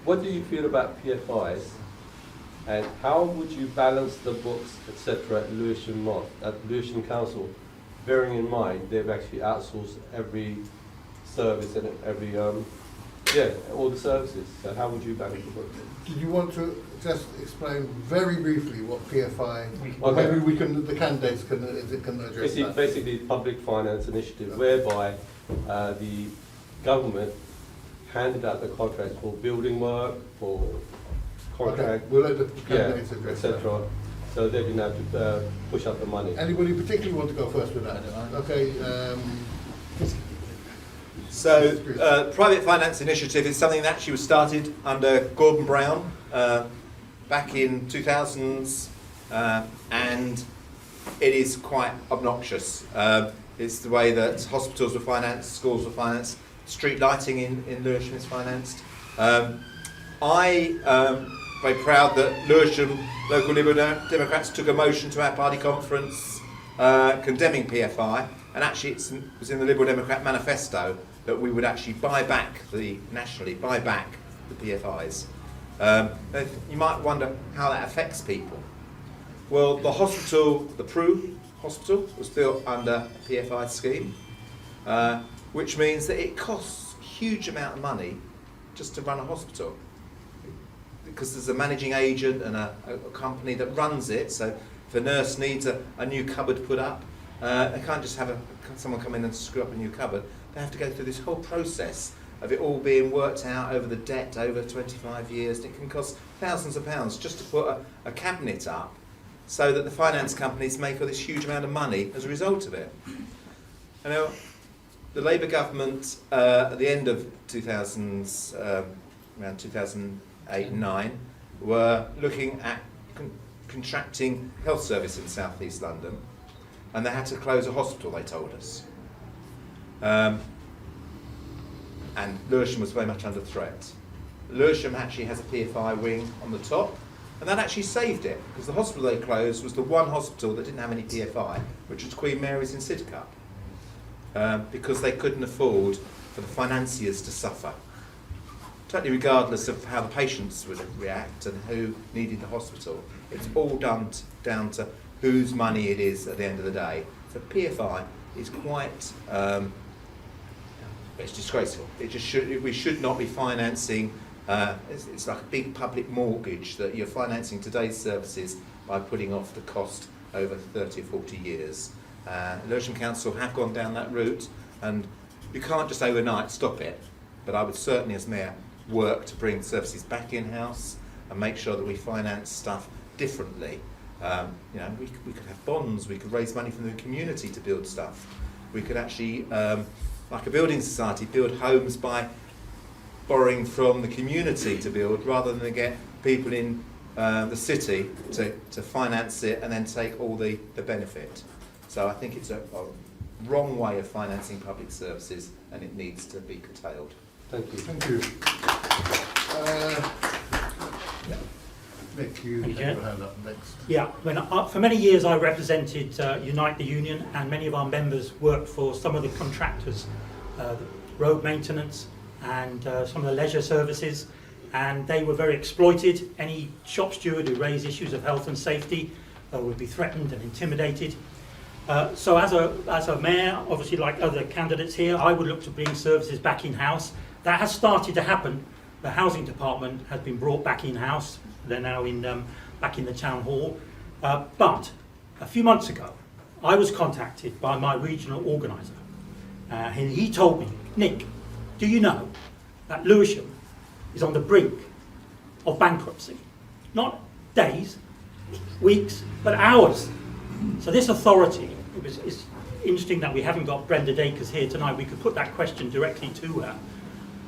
What do you feel about PFIs, and how would you balance the books, etc., at Lewisham Council, bearing in mind they've actually outsourced every service and every Yeah, all the services. So how would you manage the budget? Do you want to just explain very briefly what PFI, or Okay. maybe we can, the candidates can address It's that? basically a public finance initiative whereby the government handed out the contracts for building work, for Okay, contract, we'll let the yeah, candidates address that. etc. So they didn't have to push up the money. Anybody particularly want to go first with that? Okay, So, private finance initiative is something that actually was started under Gordon Brown back in 2000s, and it is quite obnoxious. It's the way that hospitals were financed, schools were financed, street lighting in Lewisham is financed. I'm very proud that Lewisham local Liberal Democrats took a motion to our party conference condemning PFI, and actually it was in the Liberal Democrat manifesto that we would actually nationally buy back the PFIs. You might wonder how that affects people. Well, the hospital, the Prue Hospital, was built under a PFI scheme, which means that it costs a huge amount of money just to run a hospital, because there's a managing agent and a company that runs it. So if a nurse needs a new cupboard put up, they can't just have someone come in and screw up a new cupboard. They have to go through this whole process of it all being worked out over the debt over 25 years. And it can cost thousands of pounds just to put a cabinet up, so that the finance companies make all this huge amount of money as a result of it. You know, the Labour government at the end of 2000s, around 2008 and 9, were looking at contracting health service in South East London, and they had to close a hospital, they told us. And Lewisham was very much under threat. Lewisham actually has a PFI wing on the top, and that actually saved it, because the hospital they closed was the one hospital that didn't have any PFI, which was Queen Mary's in Sidcup, because they couldn't afford for the financiers to suffer. Totally regardless of how the patients would react and who needed the hospital. It's all down to whose money it is at the end of the day. So PFI is quite, it's disgraceful. We should not be financing, it's like a big public mortgage that you're financing today's services by putting off the cost over 30 or 40 years. Lewisham Council have gone down that route, and you can't just overnight stop it, but I would certainly as Mayor work to bring services back in-house and make sure that we finance stuff differently. You know, we could have bonds, we could raise money from the community to build stuff. We could actually, like a building society, build homes by borrowing from the community to build, rather than get people in the city to finance it and then take all the benefit. So I think it's a wrong way of financing public services, and it needs to be curtailed. Thank you. thank you. Nick, you have your hand up next. Yeah, for many years I represented Unite the Union, and many of our members worked for some of the contractors, road maintenance and some of the leisure services, and they were very exploited. Any shop steward who raised issues of health and safety would be threatened and intimidated. So as a mayor, obviously like other candidates here, I would look to bring services back in-house. That has started to happen. The housing department has been brought back in-house. They're now back in the town hall. But a few months ago, I was contacted by my regional organiser. And he told me, Nick, do you know that Lewisham is on the brink of bankruptcy? Not days, weeks, but hours. So this authority, it's interesting that we haven't got Brenda Dacres here tonight. We could put that question directly to her.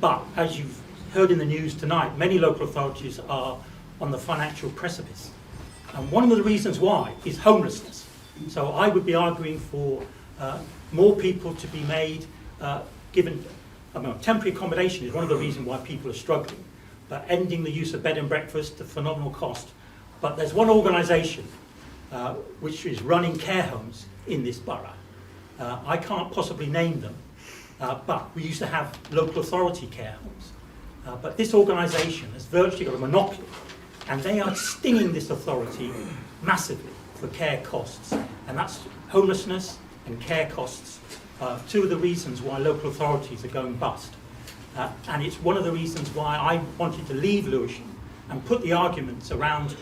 But as you've heard in the news tonight, many local authorities are on the financial precipice. And one of the reasons why is homelessness. So I would be arguing for more people to be made, temporary accommodation is one of the reasons why people are struggling, but ending the use of bed and breakfast, the phenomenal cost. But there's one organisation which is running care homes in this borough. I can't possibly name them, but we used to have local authority care homes. But this organisation has virtually got a monopoly, and they are stinging this authority massively for care costs. And that's homelessness and care costs, two of the reasons why local authorities are going bust. And it's one of the reasons why I wanted to leave Lewisham and put the arguments around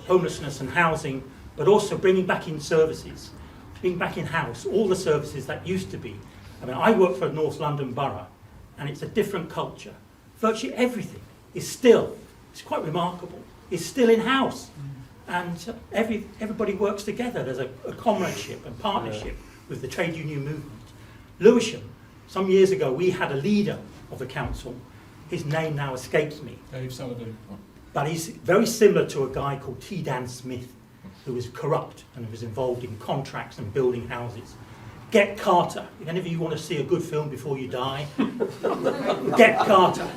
homelessness and housing, but also bringing back in services, bringing back in-house all the services that used to be. I mean, I work for North London Borough, and it's a different culture. Virtually everything is still, it's quite remarkable, is still in-house. And everybody works together. There's a comradeship and partnership with the trade union movement. Lewisham, some years ago, we had a leader of the council. His name now escapes me. Dave Sullivan. But he's very similar to a guy called T. Dan Smith, who was corrupt and was involved in contracts and building houses. Get Carter. If any of you want to see a good film before you die, Get Carter.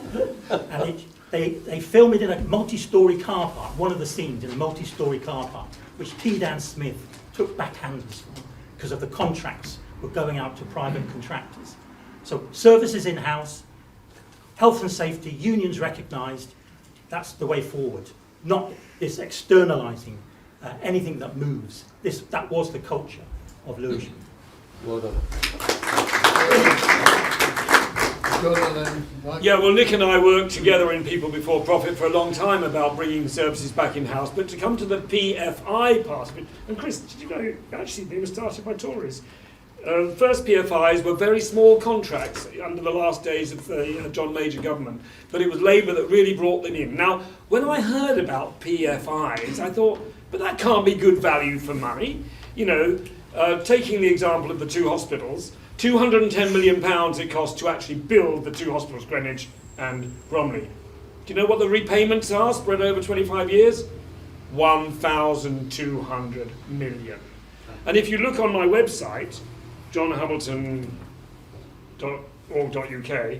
And they film it in a multi-storey car park, one of the scenes in a multi-storey car park, which T. Dan Smith took backhanders from because of the contracts were going out to private contractors. So services in-house, health and safety, unions recognised, that's the way forward. Not this externalising anything that moves. That was the culture of Lewisham. Well done. Yeah, well, Nick and I worked together in People Before Profit for a long time about bringing services back in-house, but to come to the PFI part of it, and Chris, did you know, actually they were started by Tories. First PFIs were very small contracts under the last days of the John Major government, but it was Labour that really brought them in. Now, when I heard about PFIs, I thought, but that can't be good value for money. You know, taking the example of the two hospitals, £210 million it cost to actually build the two hospitals, Greenwich and Bromley. Do you know what the repayments are spread over 25 years? 1,200 million. And if you look on my website, johnhamilton.org.uk,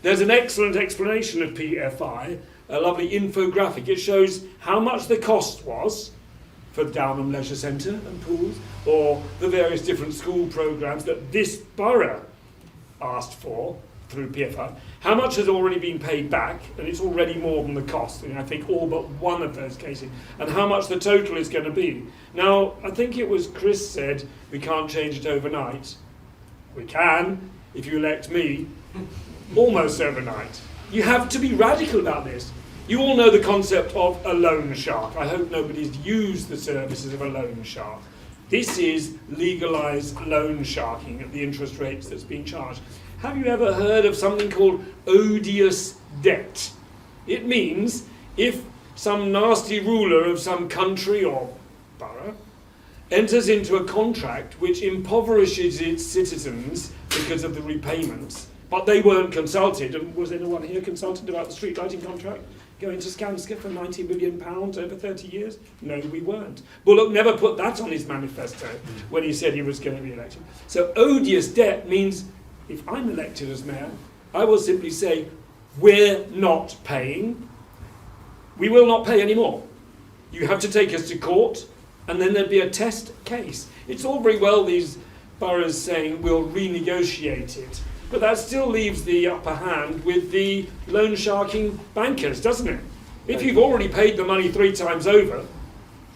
there's an excellent explanation of PFI, a lovely infographic. It shows how much the cost was for Downham Leisure Centre and pools, or the various different school programmes that this borough asked for through PFI. How much has already been paid back, and it's already more than the cost in I think all but one of those cases, and how much the total is going to be. Now, I think it was Chris said we can't change it overnight. We can, if you elect me, almost overnight. You have to be radical about this. You all know the concept of a loan shark. I hope nobody's used the services of a loan shark. This is legalised loan sharking at the interest rates that's being charged. Have you ever heard of something called odious debt? It means if some nasty ruler of some country or borough enters into a contract which impoverishes its citizens because of the repayments, but they weren't consulted, and was anyone here consulted about the street lighting contract going to Skanska for £90 million over 30 years? No, we weren't. Bullock never put that on his manifesto when he said he was going to be elected. So odious debt means if I'm elected as mayor, I will simply say, we're not paying. We will not pay anymore. You have to take us to court, and then there'd be a test case. It's all very well these boroughs saying we'll renegotiate it, but that still leaves the upper hand with the loan sharking bankers, doesn't it? If you've already paid the money 3 times over,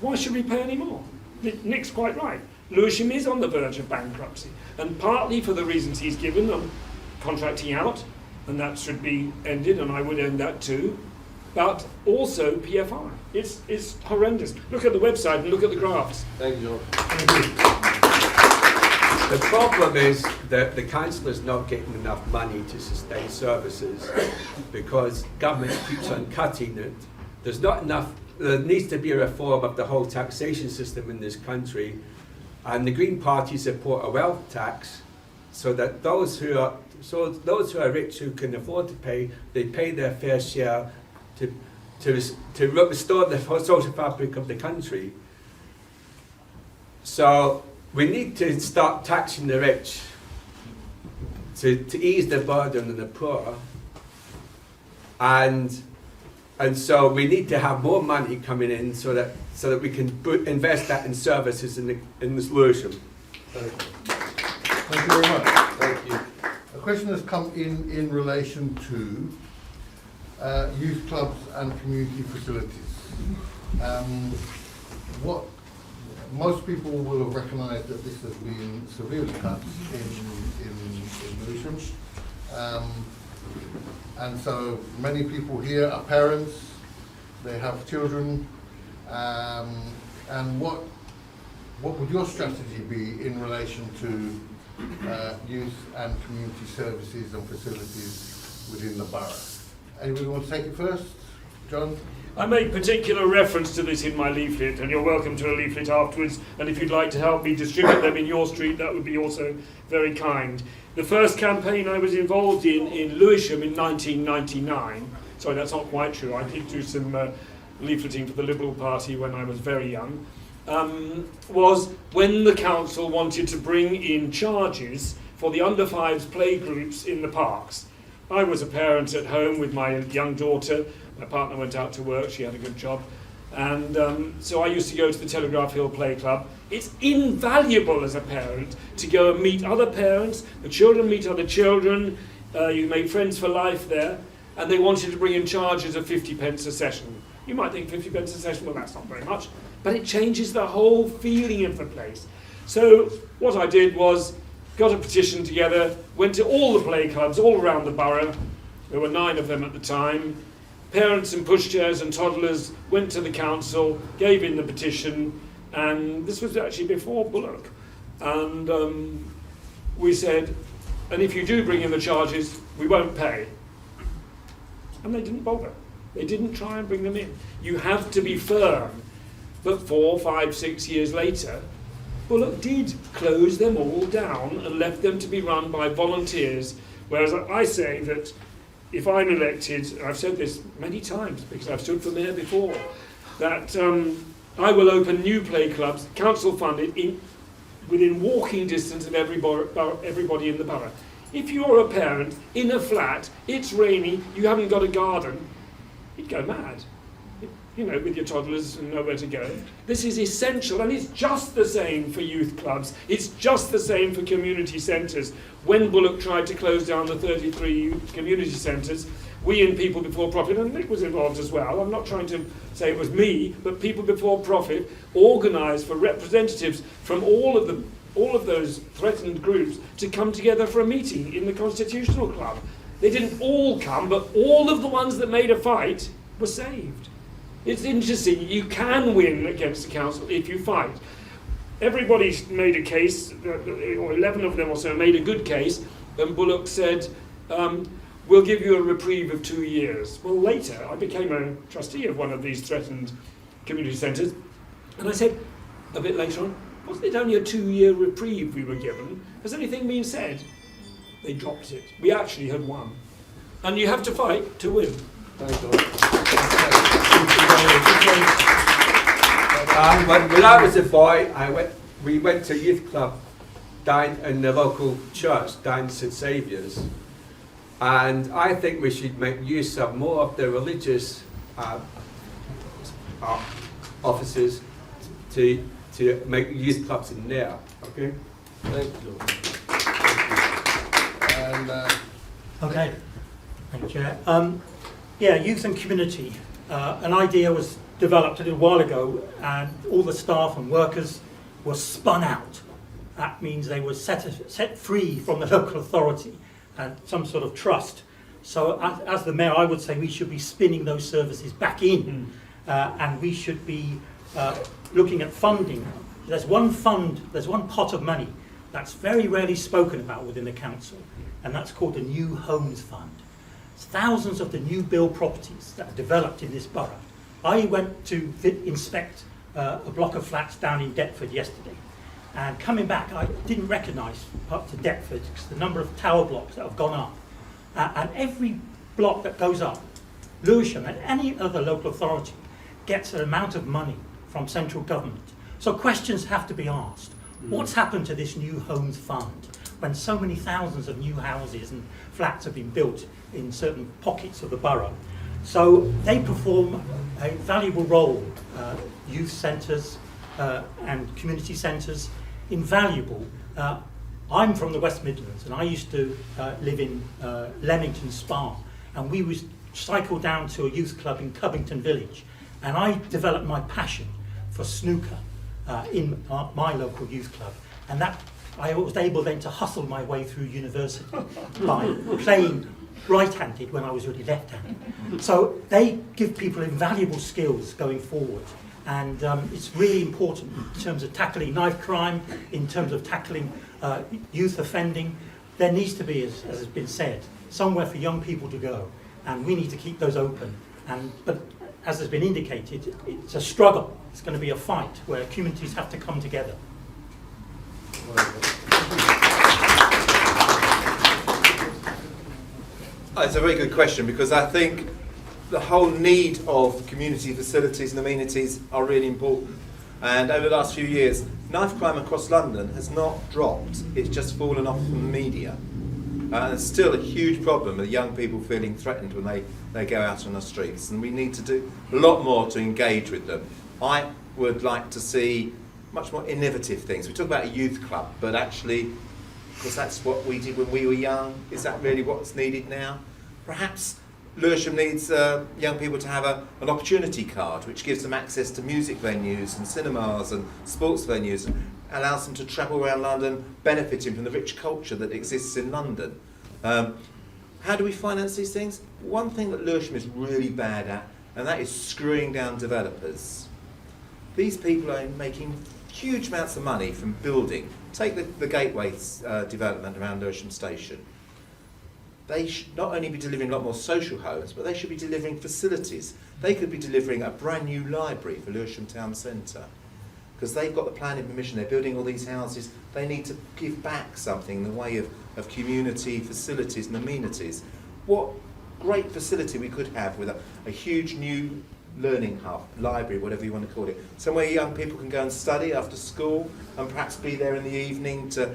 why should we pay any more? Nick's quite right. Lewisham is on the verge of bankruptcy, and partly for the reasons he's given on contracting out, and that should be ended, and I would end that too, but also PFI. It's horrendous. Look at the website and look at the graphs. Thank you, John. Thank you. The problem is that the council is not getting enough money to sustain services because government keeps on cutting it. There's not enough. There needs to be a reform of the whole taxation system in this country, and the Green Party support a wealth tax, so that those who are rich who can afford to pay, they pay their fair share to restore the social fabric of the country. So we need to start taxing the rich to ease the burden on the poor, and so we need to have more money coming in so that we can invest that in services in this Lewisham. Thank you very much. Thank you. A question has come in relation to youth clubs and community facilities. What most people will have recognised that this has been severely cut in Lewisham. And so many people here are parents, they have children, and what would your strategy be in relation to youth and community services and facilities within the borough? Anybody want to take it first? John? I make particular reference to this in my leaflet, and you're welcome to a leaflet afterwards, and if you'd like to help me distribute them in your street, that would be also very kind. The first campaign I was involved in Lewisham in 1999, sorry, that's not quite true, I did do some leafleting for the Liberal Party when I was very young, was when the council wanted to bring in charges for the under-5s playgroups in the parks. I was a parent at home with my young daughter. My partner went out to work, she had a good job. And so I used to go to the Telegraph Hill Play Club. It's invaluable as a parent to go and meet other parents, the children meet other children, you make friends for life there, and they wanted to bring in charges of 50 pence a session. You might think 50 pence a session, well that's not very much, but it changes the whole feeling of the place. So what I did was, got a petition together, went to all the play clubs all around the borough, there were 9 of them at the time. Parents and pushchairs and toddlers went to the council, gave in the petition, and this was actually before Bullock. And we said, and if you do bring in the charges, we won't pay. And they didn't bother. They didn't try and bring them in. You have to be firm. But 4, 5, 6 years later, Bullock did close them all down and left them to be run by volunteers, whereas I say that if I'm elected, and I've said this many times because I've stood for mayor before, that I will open new play clubs, council funded, within walking distance of everybody in the borough. If you're a parent in a flat, it's rainy, you haven't got a garden, you'd go mad. You know, with your toddlers and nowhere to go. This is essential, and it's just the same for youth clubs. It's just the same for community centres. When Bullock tried to close down the 33 community centres, we in People Before Profit, and Nick was involved as well, I'm not trying to say it was me, but People Before Profit organised for representatives from all of those threatened groups to come together for a meeting in the Constitutional Club. They didn't all come, but all of the ones that made a fight were saved. It's interesting, you can win against the council if you fight. Everybody's made a case, or 11 of them or so made a good case, and Bullock said, we'll give you a reprieve of 2 years. Well, later, I became a trustee of one of these threatened community centres, and I said, a bit later on, wasn't it only a 2-year reprieve we were given? Has anything been said? They dropped it. We actually had won. And you have to fight to win. Thank you. When I was a boy, we went to a youth club down in the local church, down St Saviour's, and I think we should make use of more of the religious officers to make youth clubs in there. Okay. Thank you. And Okay, thank you, Chair. Yeah, youth and community. An idea was developed a little while ago, and all the staff and workers were spun out. That means they were set free from the local authority and some sort of trust. So as the mayor, I would say we should be spinning those services back in, and we should be looking at funding. There's one fund, there's one pot of money that's very rarely spoken about within the council, and that's called the New Homes Fund. It's thousands of the new build properties that are developed in this borough. I went to inspect a block of flats down in Deptford yesterday, and coming back I didn't recognise up to Deptford because the number of tower blocks that have gone up, and every block that goes up, Lewisham and any other local authority gets an amount of money from central government. So questions have to be asked. What's happened to this New Homes Fund when so many thousands of new houses and flats have been built in certain pockets of the borough? So they perform a valuable role, youth centres and community centres, invaluable. I'm from the West Midlands, and I used to live in Leamington Spa, and we would cycle down to a youth club in Covington Village, and I developed my passion for snooker in my local youth club, and that I was able then to hustle my way through university by playing right-handed when I was really left-handed. So they give people invaluable skills going forward. And it's really important in terms of tackling knife crime, in terms of tackling youth offending. There needs to be, as has been said, somewhere for young people to go. And we need to keep those open. But as has been indicated, it's a struggle. It's going to be a fight where communities have to come together. It's a very good question, because I think the whole need of community facilities and amenities are really important. And over the last few years, knife crime across London has not dropped. It's just fallen off from the media. And it's still a huge problem with young people feeling threatened when they go out on the streets. And we need to do a lot more to engage with them. I would like to see much more innovative things. We talk about a youth club, but actually, because that's what we did when we were young, is that really what's needed now? Perhaps Lewisham needs young people to have an opportunity card, which gives them access to music venues and cinemas and sports venues, and allows them to travel around London, benefiting from the rich culture that exists in London. How do we finance these things? One thing that Lewisham is really bad at, and that is screwing down developers. These people are making huge amounts of money from building. Take the Gateway development around Lewisham Station. They should not only be delivering a lot more social homes, but they should be delivering facilities. They could be delivering a brand new library for Lewisham Town Centre, because they've got the planning permission, they're building all these houses. They need to give back something in the way of community facilities and amenities. What great facility we could have with a huge new learning hub, library, whatever you want to call it, somewhere young people can go and study after school, and perhaps be there in the evening to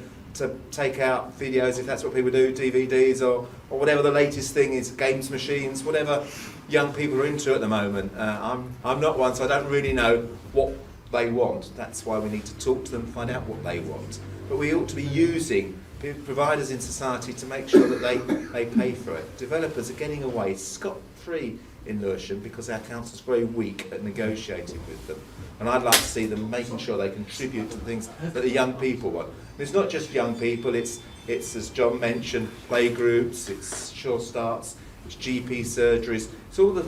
take out videos, if that's what people do, DVDs or whatever the latest thing is, games machines, whatever young people are into at the moment. I'm not one, so I don't really know what they want. That's why we need to talk to them, find out what they want. But we ought to be using providers in society to make sure that they pay for it. Developers are getting away scot-free in Lewisham because our council's very weak at negotiating with them. And I'd like to see them making sure they contribute to the things that the young people want. And it's not just young people, it's as John mentioned, playgroups, it's Sure Starts, it's GP surgeries, it's all the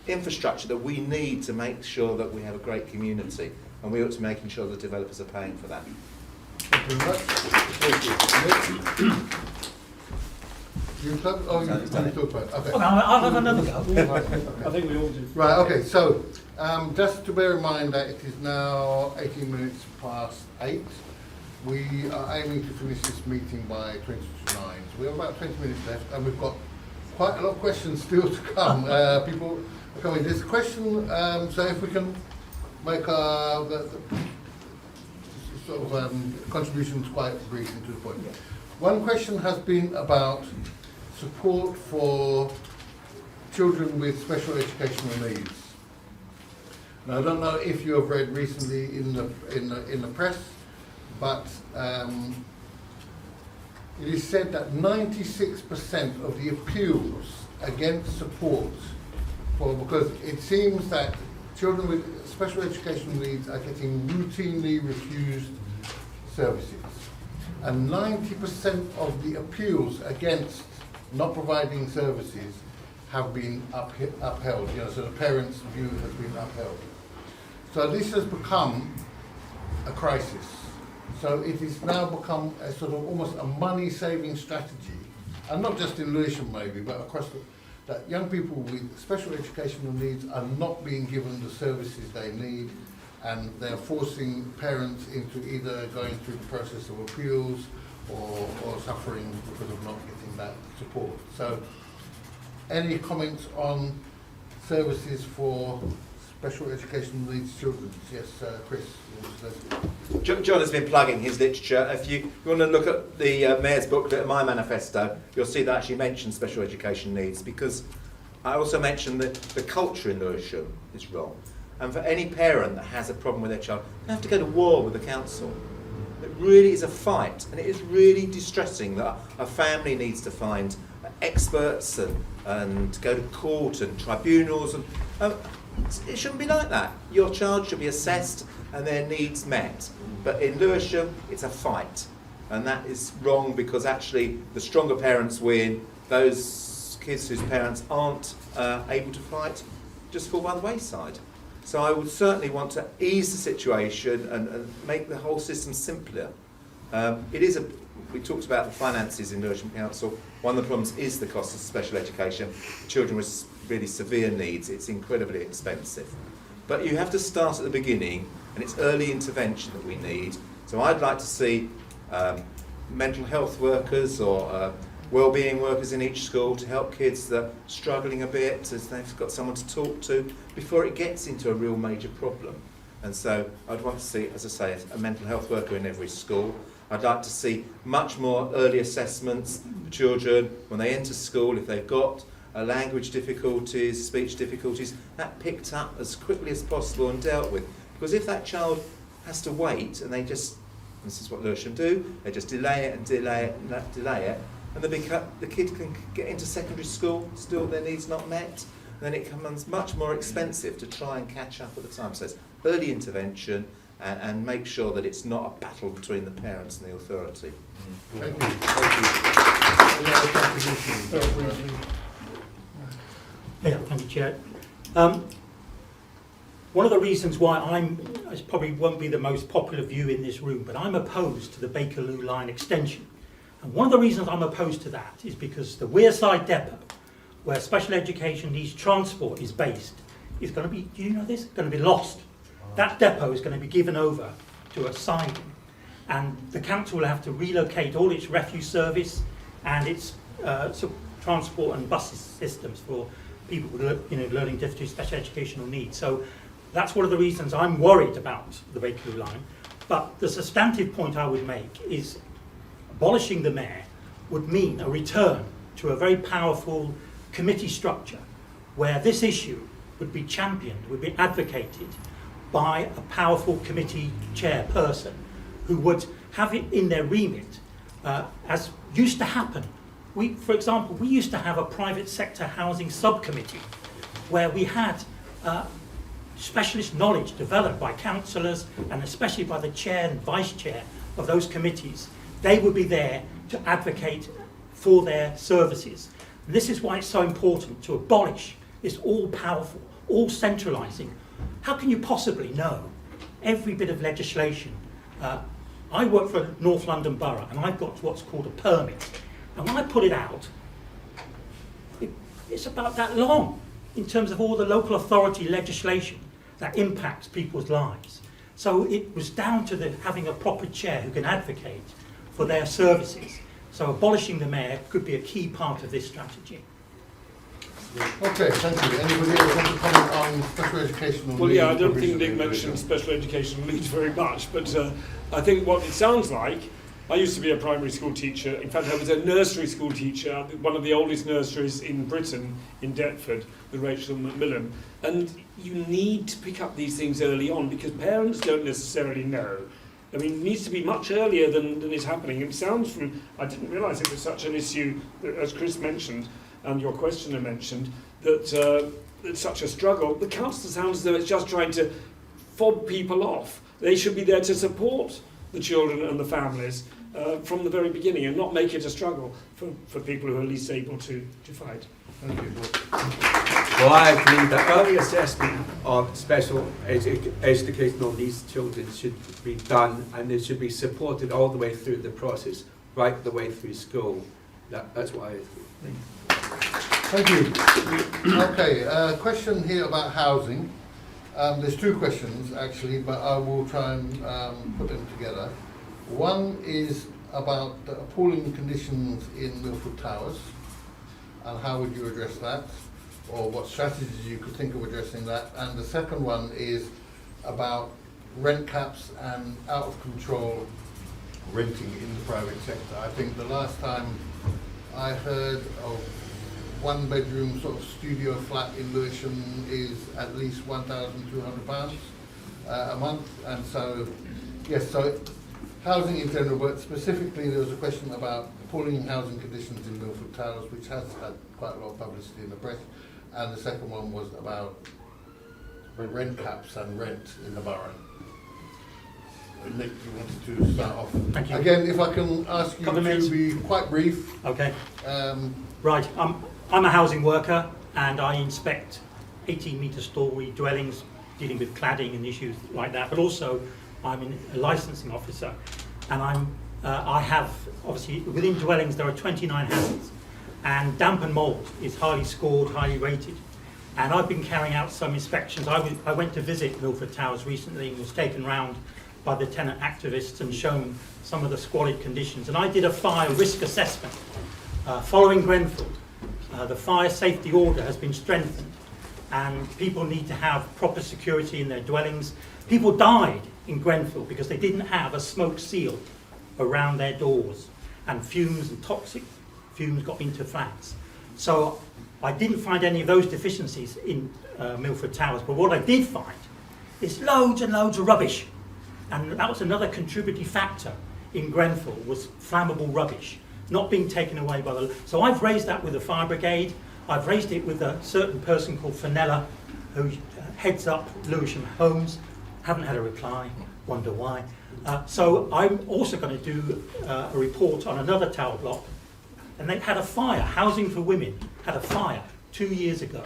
infrastructure that we need to make sure that we have a great community. And we ought to be making sure the developers are paying for that. Thank you very much. Thank you. Youth club? Oh, you talked about it. Okay. I'll have another go. I think we all do. Right, okay, so just to bear in mind that it is now 18 minutes past 8. We are aiming to finish this meeting by 20 to 9. So we have about 20 minutes left, and we've got quite a lot of questions still to come. People are coming. There's a question, so if we can make the sort of contributions quite brief and to the point. One question has been about support for children with special educational needs. Now, I don't know if you have read recently in the press, but it is said that 96% of the appeals against support because it seems that children with special educational needs are getting routinely refused services. And 90% of the appeals against not providing services have been upheld. So the parents' view has been upheld. So this has become a crisis. So it has now become a sort of almost a money-saving strategy, and not just in Lewisham maybe, but across that young people with special educational needs are not being given the services they need, and they're forcing parents into either going through the process of appeals or suffering because of not getting that support. So, any comments on services for special educational needs children? Yes, Chris. John has been plugging his literature. If you want to look at the Mayor's booklet, My Manifesto, you'll see that actually mentions special education needs, because I also mentioned that the culture in Lewisham is wrong. And for any parent that has a problem with their child, they have to go to war with the council. It really is a fight, and it is really distressing that a family needs to find experts and go to court and tribunals. And it shouldn't be like that. Your child should be assessed and their needs met. But in Lewisham, it's a fight. And that is wrong, because actually the stronger parents win, those kids whose parents aren't able to fight just fall by the wayside. So I would certainly want to ease the situation and make the whole system simpler. We talked about the finances in Lewisham Council. One of the problems is the cost of special education. Children with really severe needs, it's incredibly expensive. But you have to start at the beginning, and it's early intervention that we need. So I'd like to see mental health workers or wellbeing workers in each school to help kids that are struggling a bit, as they've got someone to talk to before it gets into a real major problem. And so I'd want to see, as I say, a mental health worker in every school. I'd like to see much more early assessments for children when they enter school. If they've got language difficulties, speech difficulties, that picked up as quickly as possible and dealt with. Because if that child has to wait and they just, this is what Lewisham do, they just delay it and delay it and delay it, and the kid can get into secondary school, still their needs not met, then it becomes much more expensive to try and catch up at the time. So it's early intervention and make sure that it's not a battle between the parents and the authority. Thank you. Any other contributions? Yeah, thank you, Chair. One of the reasons why it probably won't be the most popular view in this room, but I'm opposed to the Bakerloo line extension. And one of the reasons I'm opposed to that is because the Wearside depot, where special education needs transport is based, is going to be, do you know this? Going to be lost. That depot is going to be given over to a siding, and the council will have to relocate all its refuse service and its transport and bus systems for people with learning difficulties, special educational needs. So that's one of the reasons I'm worried about the Bakerloo line. But the substantive point I would make is abolishing the mayor would mean a return to a very powerful committee structure where this issue would be championed, would be advocated by a powerful committee chairperson who would have it in their remit, as used to happen. For example, we used to have a private sector housing subcommittee where we had specialist knowledge developed by councillors and especially by the chair and vice chair of those committees. They would be there to advocate for their services. And this is why it's so important to abolish this all-powerful, all-centralising. How can you possibly know every bit of legislation? I work for North London Borough and I've got what's called a permit. And when I put it out, it's about that long in terms of all the local authority legislation that impacts people's lives. So it was down to having a proper chair who can advocate for their services. So abolishing the mayor could be a key part of this strategy. Okay, thank you. Anybody else want to comment on special educational needs? Well, yeah, I don't think provision Nick in mentioned Lewisham? special educational needs very much, but I think what it sounds like, I used to be a primary school teacher. In fact, I was a nursery school teacher, one of the oldest nurseries in Britain, in Deptford, the Rachel Macmillan. And you need to pick up these things early on because parents don't necessarily know. I mean, it needs to be much earlier than is happening. It sounds from, I didn't realise it was such an issue, that, as Chris mentioned, and your questioner mentioned, that it's such a struggle. The council sounds as though it's just trying to fob people off. They should be there to support the children and the families from the very beginning and not make it a struggle for people who are least able to fight. Thank you. Well, I agree that early assessment of special educational needs children should be done and it should be supported all the way through the process, right the way through school. That's what I agree. Thank you. Okay, question here about housing. There's two questions actually, but I will try and put them together. One is about the appalling conditions in Milford Towers, and how would you address that, or what strategies you could think of addressing that. And the second one is about rent caps and out of control renting in the private sector. I think the last time I heard of one bedroom sort of studio flat in Lewisham is at least £1,200 a month. And so, yes, so housing in general, but specifically there was a question about appalling housing conditions in Milford Towers, which has had quite a lot of publicity in the press. And the second one was about rent caps and rent in the borough. Nick, you wanted to start off? Thank you. Again, if I can ask you Couple of minutes. to be quite brief. Okay. Right. I'm a housing worker and I inspect 18-metre storey dwellings dealing with cladding and issues like that, but also I'm a licensing officer, and I have, obviously, within dwellings there are 29 hazards, and damp and mould is highly scored, highly rated. And I've been carrying out some inspections. I went to visit Milford Towers recently and was taken round by the tenant activists and shown some of the squalid conditions. And I did a fire risk assessment. Following Grenfell, the fire safety order has been strengthened and people need to have proper security in their dwellings. People died in Grenfell because they didn't have a smoke seal around their doors, and fumes and toxic fumes got into flats. So I didn't find any of those deficiencies in Milford Towers, but what I did find is loads and loads of rubbish. And that was another contributing factor in Grenfell, was flammable rubbish not being taken away by the... So I've raised that with the fire brigade. I've raised it with a certain person called Fenella, who heads up Lewisham Homes. Haven't had a reply, wonder why. So I'm also going to do a report on another tower block. And they had a fire, Housing for Women had a fire 2 years ago.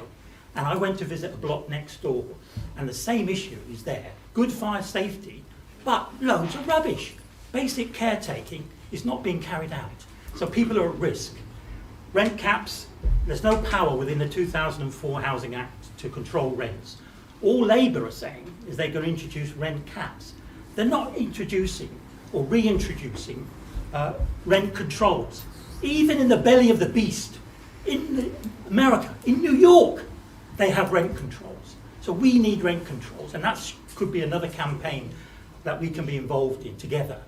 And I went to visit a block next door. And the same issue is there. Good fire safety, but loads of rubbish. Basic caretaking is not being carried out. So people are at risk. Rent caps, there's no power within the 2004 Housing Act to control rents. All Labour are saying is they're going to introduce rent caps. They're not introducing or reintroducing rent controls. Even in the belly of the beast, in America, in New York, they have rent controls. So we need rent controls, and that could be another campaign that we can be involved in together.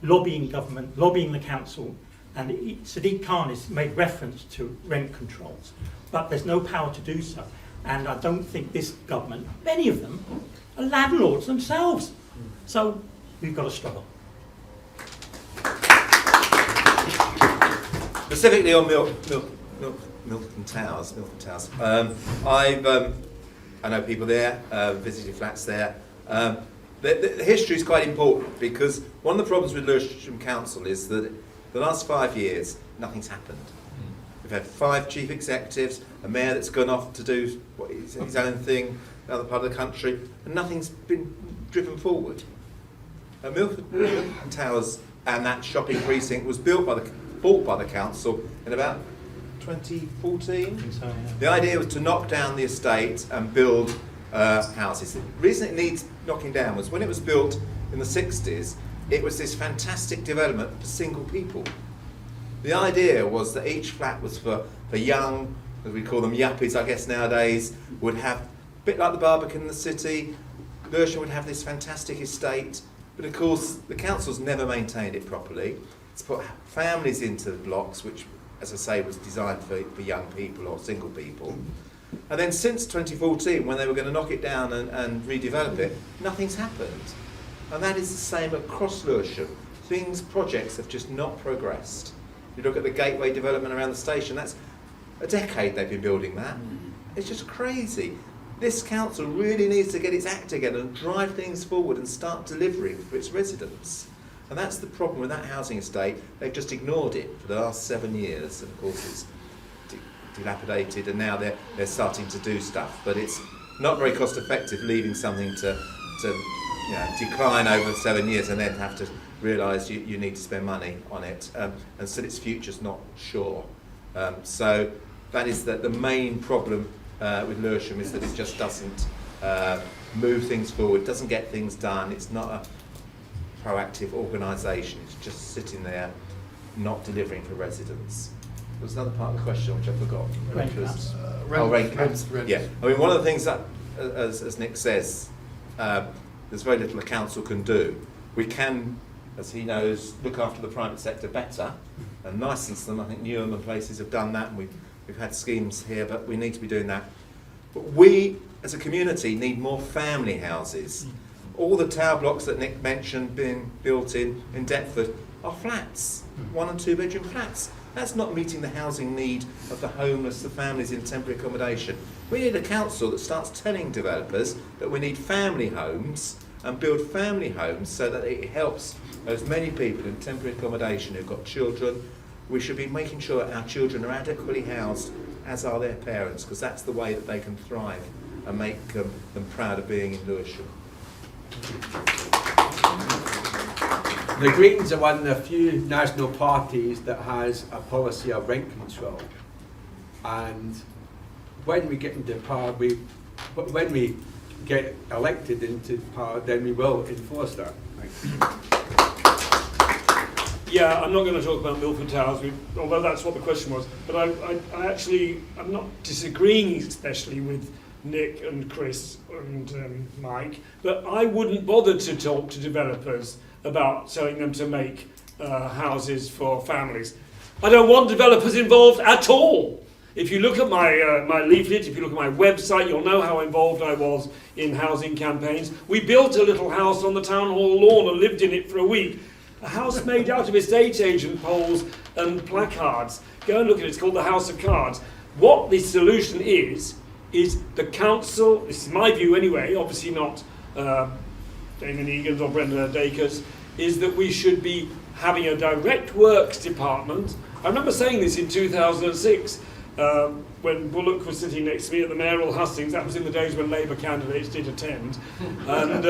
Lobbying government, lobbying the council, and Sadiq Khan has made reference to rent controls, but there's no power to do so. And I don't think this government, many of them, are landlords themselves. So we've got to struggle. Specifically on Milton Towers, I know people there, visited flats there. The history is quite important, because one of the problems with Lewisham Council is that the last 5 years, nothing's happened. We've had 5 chief executives, a mayor that's gone off to do his own thing in another part of the country, and nothing's been driven forward. Milford Towers and that shopping precinct was bought by the council in about 2014. So, yeah. The idea was to knock down the estate and build houses. The reason it needs knocking down was when it was built in the 60s, it was this fantastic development for single people. The idea was that each flat was for young, as we call them, yuppies, I guess nowadays, would have, a bit like the Barbican in the city, Lewisham would have this fantastic estate, but of course the council's never maintained it properly. It's put families into the blocks, which, as I say, was designed for young people or single people. And then since 2014, when they were going to knock it down and redevelop it, nothing's happened. And that is the same across Lewisham. Projects have just not progressed. You look at the gateway development around the station, that's a decade they've been building that. It's just crazy. This council really needs to get its act together and drive things forward and start delivering for its residents. And that's the problem with that housing estate. They've just ignored it for the last 7 years. And of course it's dilapidated, and now they're starting to do stuff. But it's not very cost effective leaving something to decline over 7 years and then have to realise you need to spend money on it, and still its future's not sure. So that is the main problem with Lewisham, is that it just doesn't move things forward, doesn't get things done. It's not a proactive organisation, it's just sitting there not delivering for residents. There was another part of the question which I forgot. Rent caps. Rent caps. Rent. Yeah, I mean, one of the things that, as Nick says, there's very little the council can do. We can, as he knows, look after the private sector better and licence them. I think Newham and places have done that, and we've had schemes here, but we need to be doing that. But we, as a community, need more family houses. All the tower blocks that Nick mentioned being built in Deptford are flats, 1 and 2 bedroom flats. That's not meeting the housing need of the homeless, the families in temporary accommodation. We need a council that starts telling developers that we need family homes and build family homes so that it helps as many people in temporary accommodation who've got children. We should be making sure our children are adequately housed as are their parents, because that's the way that they can thrive and make them proud of being in Lewisham. The Greens are one of the few national parties that has a policy of rent control. And when we get into power, when we get elected into power, then we will enforce that. Yeah, I'm not going to talk about Milford Towers, although that's what the question was. But I'm not disagreeing especially with Nick and Chris and Mike, but I wouldn't bother to talk to developers about telling them to make houses for families. I don't want developers involved at all. If you look at my leaflet, if you look at my website, you'll know how involved I was in housing campaigns. We built a little house on the town hall lawn and lived in it for a week. A house made out of estate agent poles and placards. Go and look at it, it's called the House of Cards. What the solution is the council, this is my view anyway, obviously not Damien Egan's or Brenda Dacre's, is that we should be having a direct works department. I remember saying this in 2006 when Bullock was sitting next to me at the Mayoral Hustings. That was in the days when Labour candidates did attend. And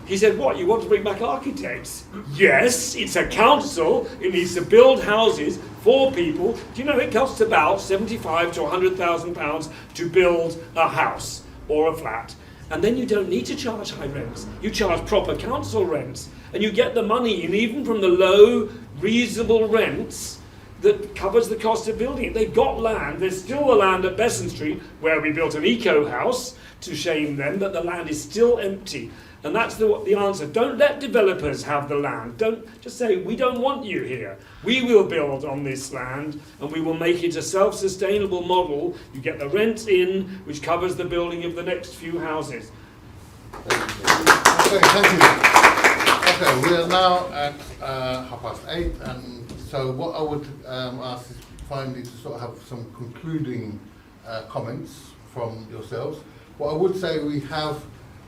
he said, what, you want to bring back architects? Yes, it's a council. It needs to build houses for people. Do you know it costs about £75,000 to £100,000 to build a house or a flat? And then you don't need to charge high rents. You charge proper council rents. And you get the money in even from the low, reasonable rents that covers the cost of building it. They've got land. There's still the land at Besson Street where we built an eco house, to shame them, but the land is still empty. And that's the answer. Don't let developers have the land. Don't just say, we don't want you here. We will build on this land and we will make it a self-sustainable model. You get the rent in, which covers the building of the next few houses. Okay, thank you. Okay, we are now at 8:30, and so what I would ask is finally to sort of have some concluding comments from yourselves. What I would say, we have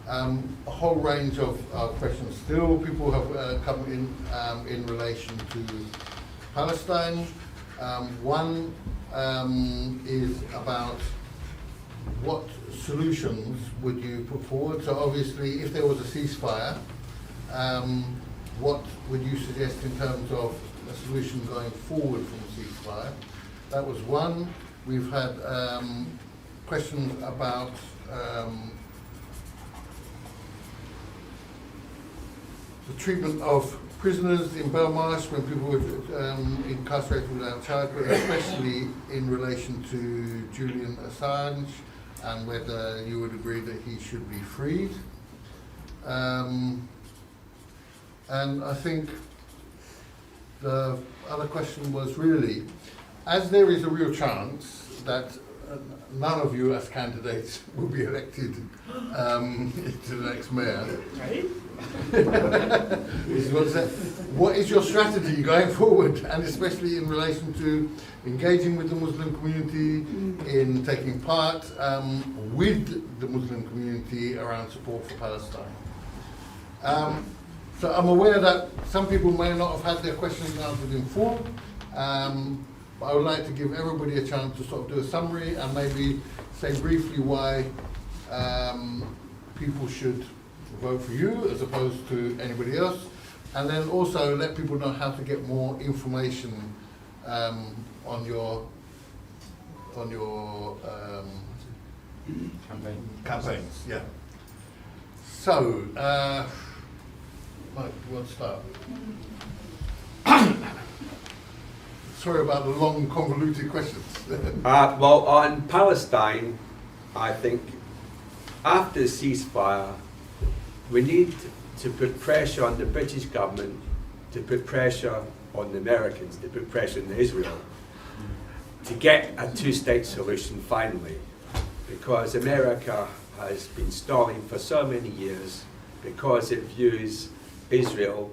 a whole range of questions still. People have come in relation to Palestine. One is about what solutions would you put forward? So obviously, if there was a ceasefire, what would you suggest in terms of a solution going forward from a ceasefire? That was one. We've had questions about the treatment of prisoners in Belmarsh when people were incarcerated without charge, but especially in relation to Julian Assange, and whether you would agree that he should be freed. And I think the other question was really, as there is a real chance that none of you as candidates will be elected to the next mayor, what is your strategy going forward, and especially in relation to engaging with the Muslim community, in taking part with the Muslim community around support for Palestine? So I'm aware that some people may not have had their questions answered in full, but I would like to give everybody a chance to sort of do a summary and maybe say briefly why people should vote for you as opposed to anybody else, and then also let people know how to get more information on your campaigns. Yeah. So, Mike, you want to start? Sorry about the long, convoluted questions. Well, on Palestine, I think after the ceasefire, we need to put pressure on the British government, to put pressure on the Americans, to put pressure on Israel, to get a two-state solution finally, because America has been stalling for so many years because it views Israel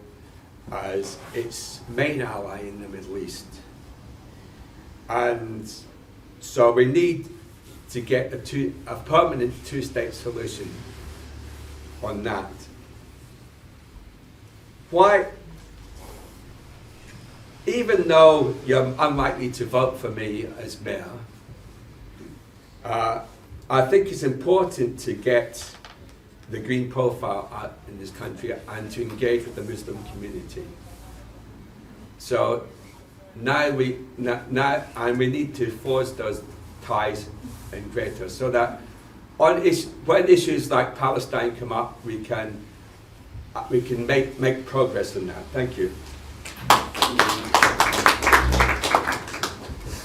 as its main ally in the Middle East. And so we need to get a permanent two-state solution on that. Why, even though you're unlikely to vote for me as mayor, I think it's important to get the green profile out in this country and to engage with the Muslim community. So now we need to force those ties and greater, so that when issues like Palestine come up, we can make progress in that. Thank you.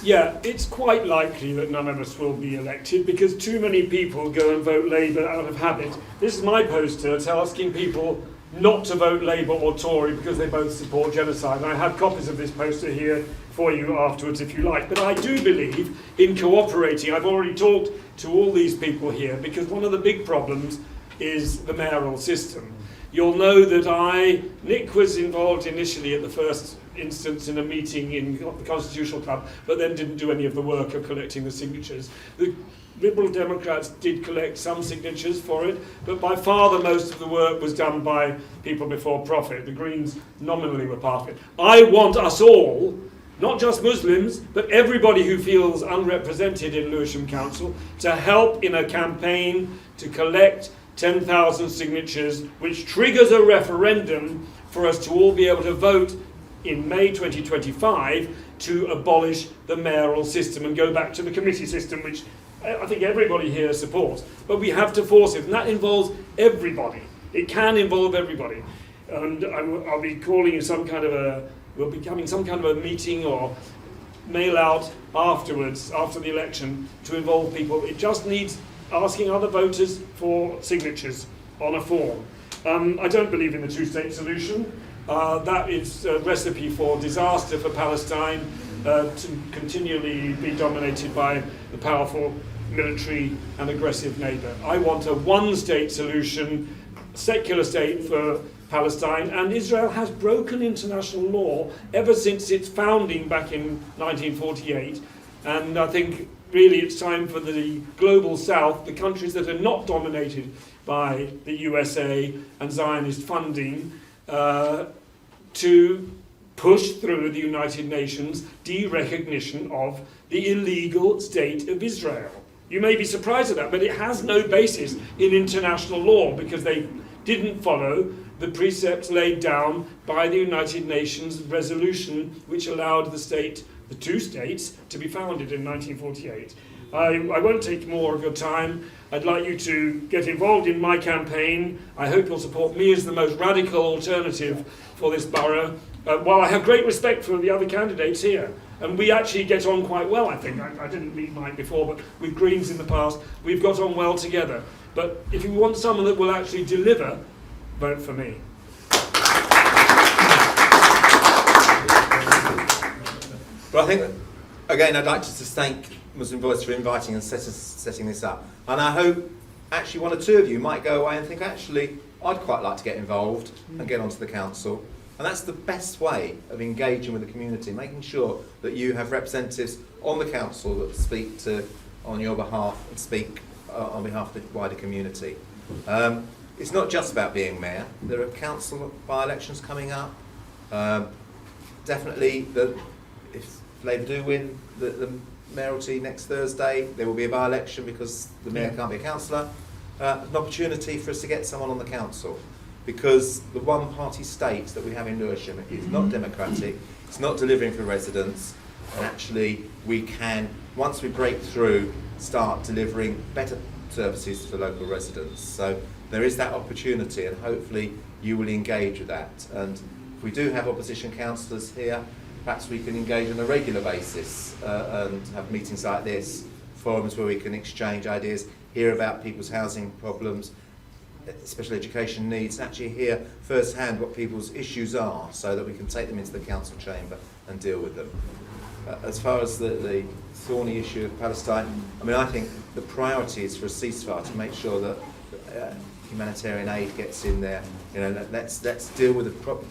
Yeah, it's quite likely that none of us will be elected because too many people go and vote Labour out of habit. This is my poster asking people not to vote Labour or Tory because they both support genocide. And I have copies of this poster here for you afterwards if you like. But I do believe in cooperating. I've already talked to all these people here because one of the big problems is the mayoral system. You'll know that Nick was involved initially at the first instance in a meeting in the Constitutional Club, but then didn't do any of the work of collecting the signatures. The Liberal Democrats did collect some signatures for it, but by far the most of the work was done by people before profit. The Greens nominally were part of it. I want us all, not just Muslims, but everybody who feels unrepresented in Lewisham Council, to help in a campaign to collect 10,000 signatures, which triggers a referendum for us to all be able to vote in May 2025 to abolish the mayoral system and go back to the committee system, which I think everybody here supports. But we have to force it, and that involves everybody. It can involve everybody. And I'll be calling we'll be having some kind of a meeting or mail out afterwards, after the election, to involve people. It just needs asking other voters for signatures on a form. I don't believe in the two-state solution. That is a recipe for disaster for Palestine, to continually be dominated by the powerful military and aggressive neighbour. I want a one-state solution, secular state for Palestine, and Israel has broken international law ever since its founding back in 1948, and I think really it's time for the global south, the countries that are not dominated by the USA and Zionist funding, to push through the United Nations de-recognition of the illegal state of Israel. You may be surprised at that, but it has no basis in international law because they didn't follow the precepts laid down by the United Nations resolution which allowed the two states to be founded in 1948. I won't take more of your time. I'd like you to get involved in my campaign. I hope you'll support me as the most radical alternative for this borough. While I have great respect for the other candidates here, and we actually get on quite well, I think. I didn't meet Mike before, but with Greens in the past, we've got on well together. But if you want someone that will actually deliver, vote for me. Well, I think, again, I'd like to just thank Muslim Voice for inviting and setting this up. And I hope actually one or two of you might go away and think, actually, I'd quite like to get involved and get onto the council. And that's the best way of engaging with the community, making sure that you have representatives on the council that speak on your behalf and speak on behalf of the wider community. It's not just about being mayor. There are council by-elections coming up. Definitely, if Labour do win the mayoralty next Thursday, there will be a by-election because the mayor can't be a councillor. An opportunity for us to get someone on the council, because the one-party state that we have in Lewisham is not democratic, it's not delivering for residents, and actually we can, once we break through, start delivering better services for local residents. So there is that opportunity, and hopefully you will engage with that. And if we do have opposition councillors here, perhaps we can engage on a regular basis and have meetings like this, forums where we can exchange ideas, hear about people's housing problems, special education needs, actually hear firsthand what people's issues are so that we can take them into the council chamber and deal with them. As far as the thorny issue of Palestine, I mean, I think the priority is for a ceasefire to make sure that humanitarian aid gets in there. You know, let's deal with the problem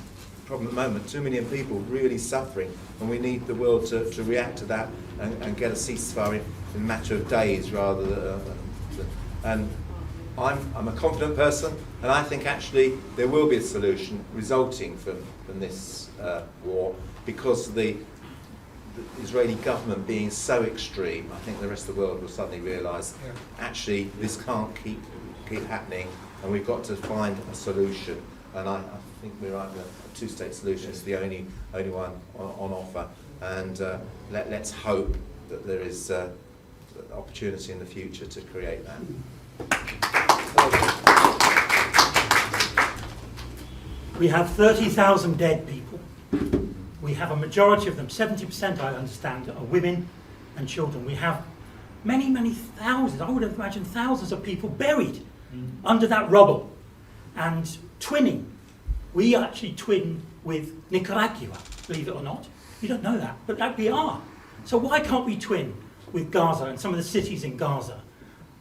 at the moment. 2 million people really suffering, and we need the world to react to that and get a ceasefire in a matter of days rather than. And I'm a confident person, and I think actually there will be a solution resulting from this war, because the the Israeli government being so extreme, I think the rest of the world will suddenly realise actually this can't keep happening, and we've got to find a solution. And I think we're right, a two-state solution is the only one on offer. And let's hope that there is opportunity in the future to create that. We have 30,000 dead people. We have a majority of them, 70% I understand, are women and children. We have many, many thousands, I would imagine thousands of people buried under that rubble. And twinning, we actually twin with Nicaragua, believe it or not. You don't know that, but that we are. So why can't we twin with Gaza and some of the cities in Gaza?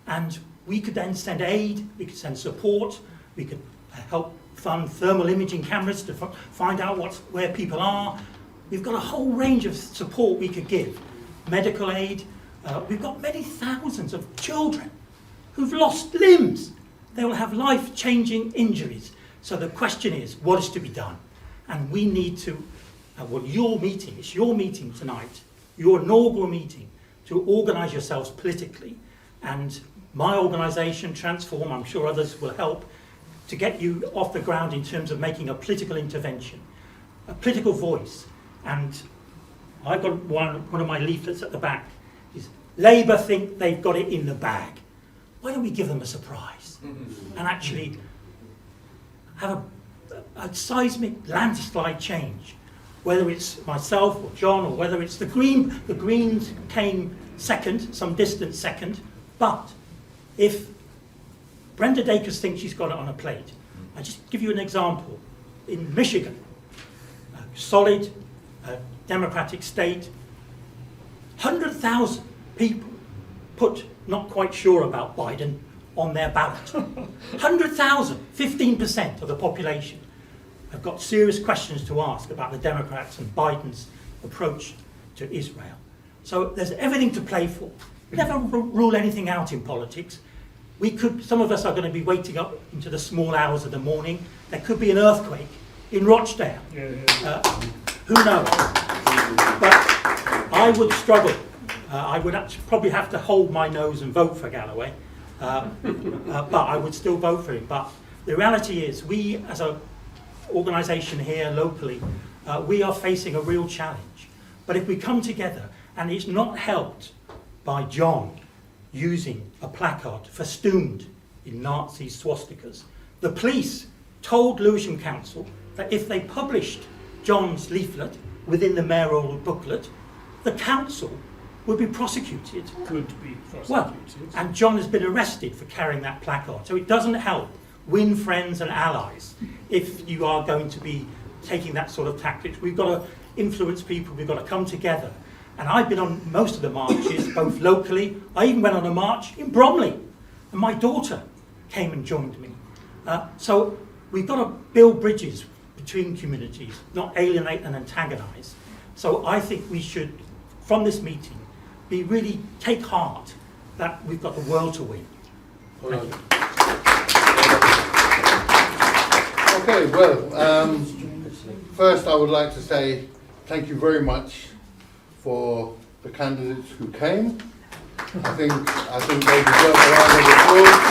And we could then send aid, we could send support, we could help fund thermal imaging cameras to find out where people are. We've got a whole range of support we could give. Medical aid. We've got many thousands of children who've lost limbs. They will have life-changing injuries. So the question is, what is to be done? And we need to, it's your meeting tonight, your inaugural meeting, to organise yourselves politically. And my organisation, Transform, I'm sure others will help, to get you off the ground in terms of making a political intervention, a political voice. And I've got one of my leaflets at the back, is Labour think they've got it in the bag. Why don't we give them a surprise and actually have a seismic landslide change? Whether it's myself or John, or whether it's the Greens came second, some distant second. But if Brenda Dacres thinks she's got it on a plate, I'll just give you an example. In Michigan, a solid democratic state, 100,000 people put not quite sure about Biden on their ballot. 100,000, 15% of the population have got serious questions to ask about the Democrats and Biden's approach to Israel. So there's everything to play for. Never rule anything out in politics. Some of us are going to be waking up into the small hours of the morning. There could be an earthquake in Rochdale. Who knows? But I would struggle. I would actually probably have to hold my nose and vote for Galloway. But I would still vote for him. But the reality is, we as an organisation here locally, we are facing a real challenge. But if we come together, and it's not helped by John using a placard festooned in Nazi swastikas. The police told Lewisham Council that if they published John's leaflet within the mayoral booklet, the council would be prosecuted. Could be prosecuted. Well, and John has been arrested for carrying that placard. So it doesn't help win friends and allies if you are going to be taking that sort of tactics. We've got to influence people, we've got to come together. And I've been on most of the marches, both locally. I even went on a march in Bromley, and my daughter came and joined me. So we've got to build bridges between communities, not alienate and antagonise. So I think we should, from this meeting, really take heart that we've got the world to win. Thank you. Okay, well, first I would like to say thank you very much for the candidates who came. I think they deserve a round of applause.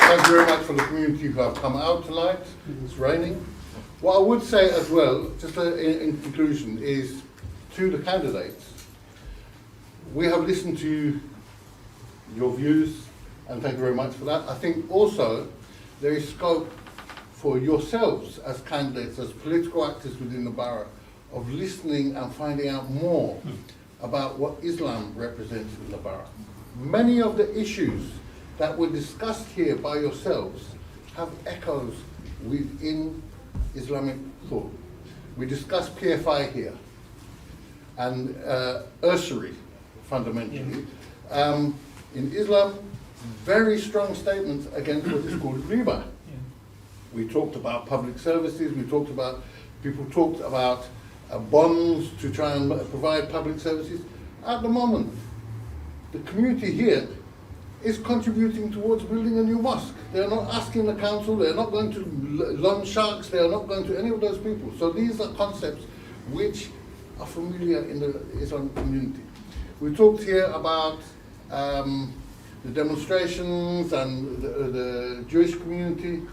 Thank you very much for the community who have come out tonight. It's raining. What I would say as well, just in conclusion, is to the candidates, we have listened to your views, and thank you very much for that. I think also there is scope for yourselves as candidates, as political actors within the borough, of listening and finding out more about what Islam represents in the borough. Many of the issues that were discussed here by yourselves have echoes within Islamic thought. We discussed PFI here and usury fundamentally. In Islam, very strong statements against what is called riba. We talked about public services, people talked about bonds to try and provide public services. At the moment, the community here is contributing towards building a new mosque. They're not asking the council, they're not going to loan sharks, they are not going to any of those people. So these are concepts which are familiar in the Islamic community. We talked here about the demonstrations and the Jewish community.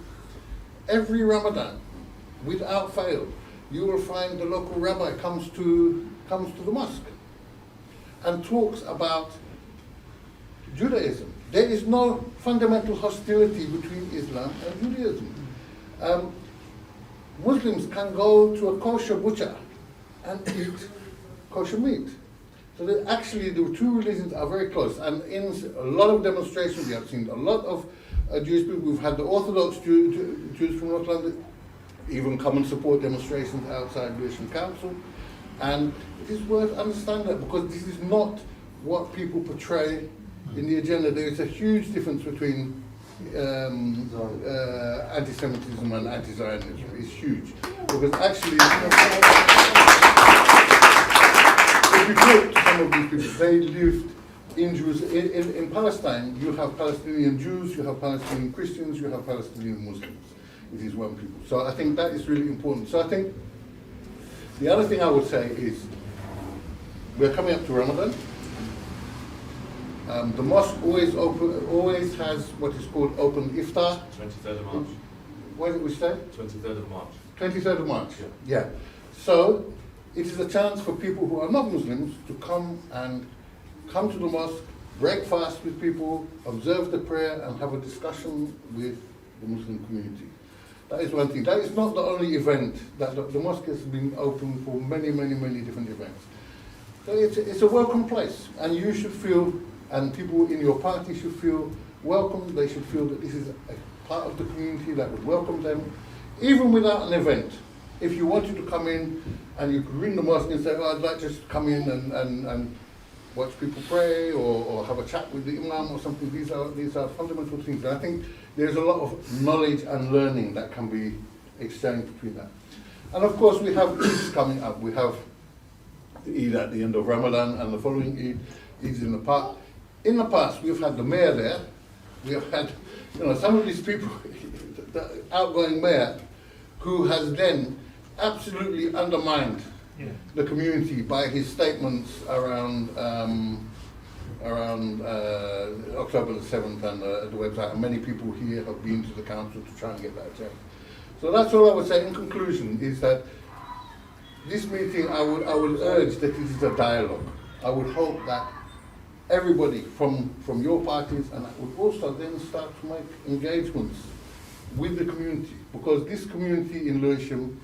Every Ramadan, without fail, you will find the local rabbi comes to the mosque and talks about Judaism. There is no fundamental hostility between Islam and Judaism. Muslims can go to a kosher butcher and eat kosher meat. So that actually the two religions are very close. And in a lot of demonstrations, we have seen a lot of Jewish people. We've had the Orthodox Jews from North London even come and support demonstrations outside Lewisham Council. And it is worth understanding that, because this is not what people portray in the agenda. There is a huge difference between anti-Semitism and anti-Zionism. It's huge. Because actually, if you talk to some of these people, they lived in Jerusalem. In Palestine, you have Palestinian Jews, you have Palestinian Christians, you have Palestinian Muslims. It is one people. So I think that is really important. So I think the other thing I would say is we're coming up to Ramadan. The mosque always has what is called open iftar. 23rd of March. What did we say? 23rd of March. 23rd of March. Yeah. So it is a chance for people who are not Muslims to come to the mosque, break fast with people, observe the prayer, and have a discussion with the Muslim community. That is one thing. That is not the only event. That the mosque has been open for many different events. So it's a welcome place, and you should feel, and people in your party should feel welcome. They should feel that this is a part of the community that would welcome them, even without an event. If you wanted to come in and you could ring the mosque and say, oh, I'd like to just come in and watch people pray or have a chat with the imam or something. These are fundamental things. And I think there's a lot of knowledge and learning that can be exchanged between that. And of course, we have Eids coming up. We have the Eid at the end of Ramadan, and the following Eid is in the park. In the past, we've had the mayor there. We have had, some of these people, the outgoing mayor, who has then absolutely undermined the community by his statements around October the 7th and the website. And many people here have been to the council to try and get that changed. So that's all I would say in conclusion, is that this meeting, I would urge that this is a dialogue. I would hope that everybody from your parties, and I would also then start to make engagements with the community, because this community in Lewisham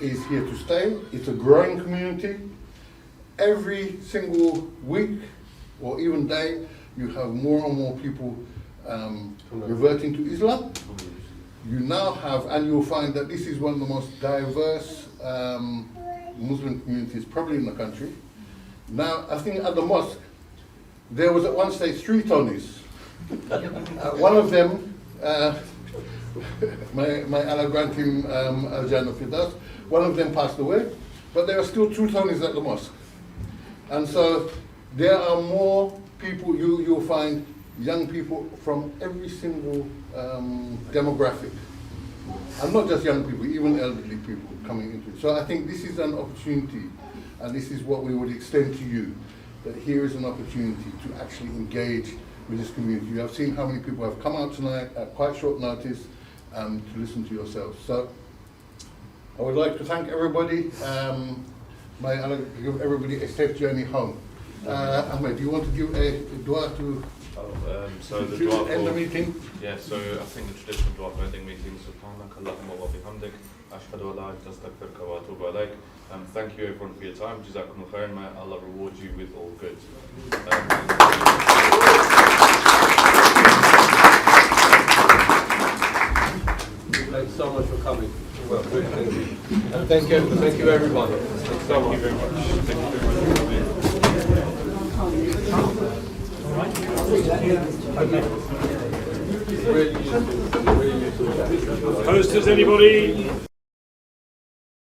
is here to stay. It's a growing community. Every single week or even day, you have more and more people reverting to Islam. You now have, and you'll find that this is one of the most diverse Muslim communities probably in the country. Now, I think at the mosque, there was at one stage 3 Tonys. One of them, may Allah grant him Al-Jannah Firdaus, one of them passed away, but there are still 2 Tonys at the mosque. And so there are more people, you'll find young people from every single demographic. And not just young people, even elderly people coming into it. So I think this is an opportunity, and this is what we would extend to you, that here is an opportunity to actually engage with this community. You have seen how many people have come out tonight at quite short notice to listen to yourselves. So I would like to thank everybody. May Allah give everybody a safe journey home. Ahmed, do you want to give a dua to so the dua end the meeting? Yeah, so I think the traditional dua for ending meetings, Subhanak Allahumma wa bihamdik, ashhadu an la ilaha illa anta astaghfiruka wa atubu ilaik. Thank you everyone for your time. Jazakumullah khairan. May Allah reward you with all good. Thanks so much for coming. Well, thank you. And thank you everyone. Thanks so much. Thank you very much. Thank you very much. Really useful. Posters, anybody?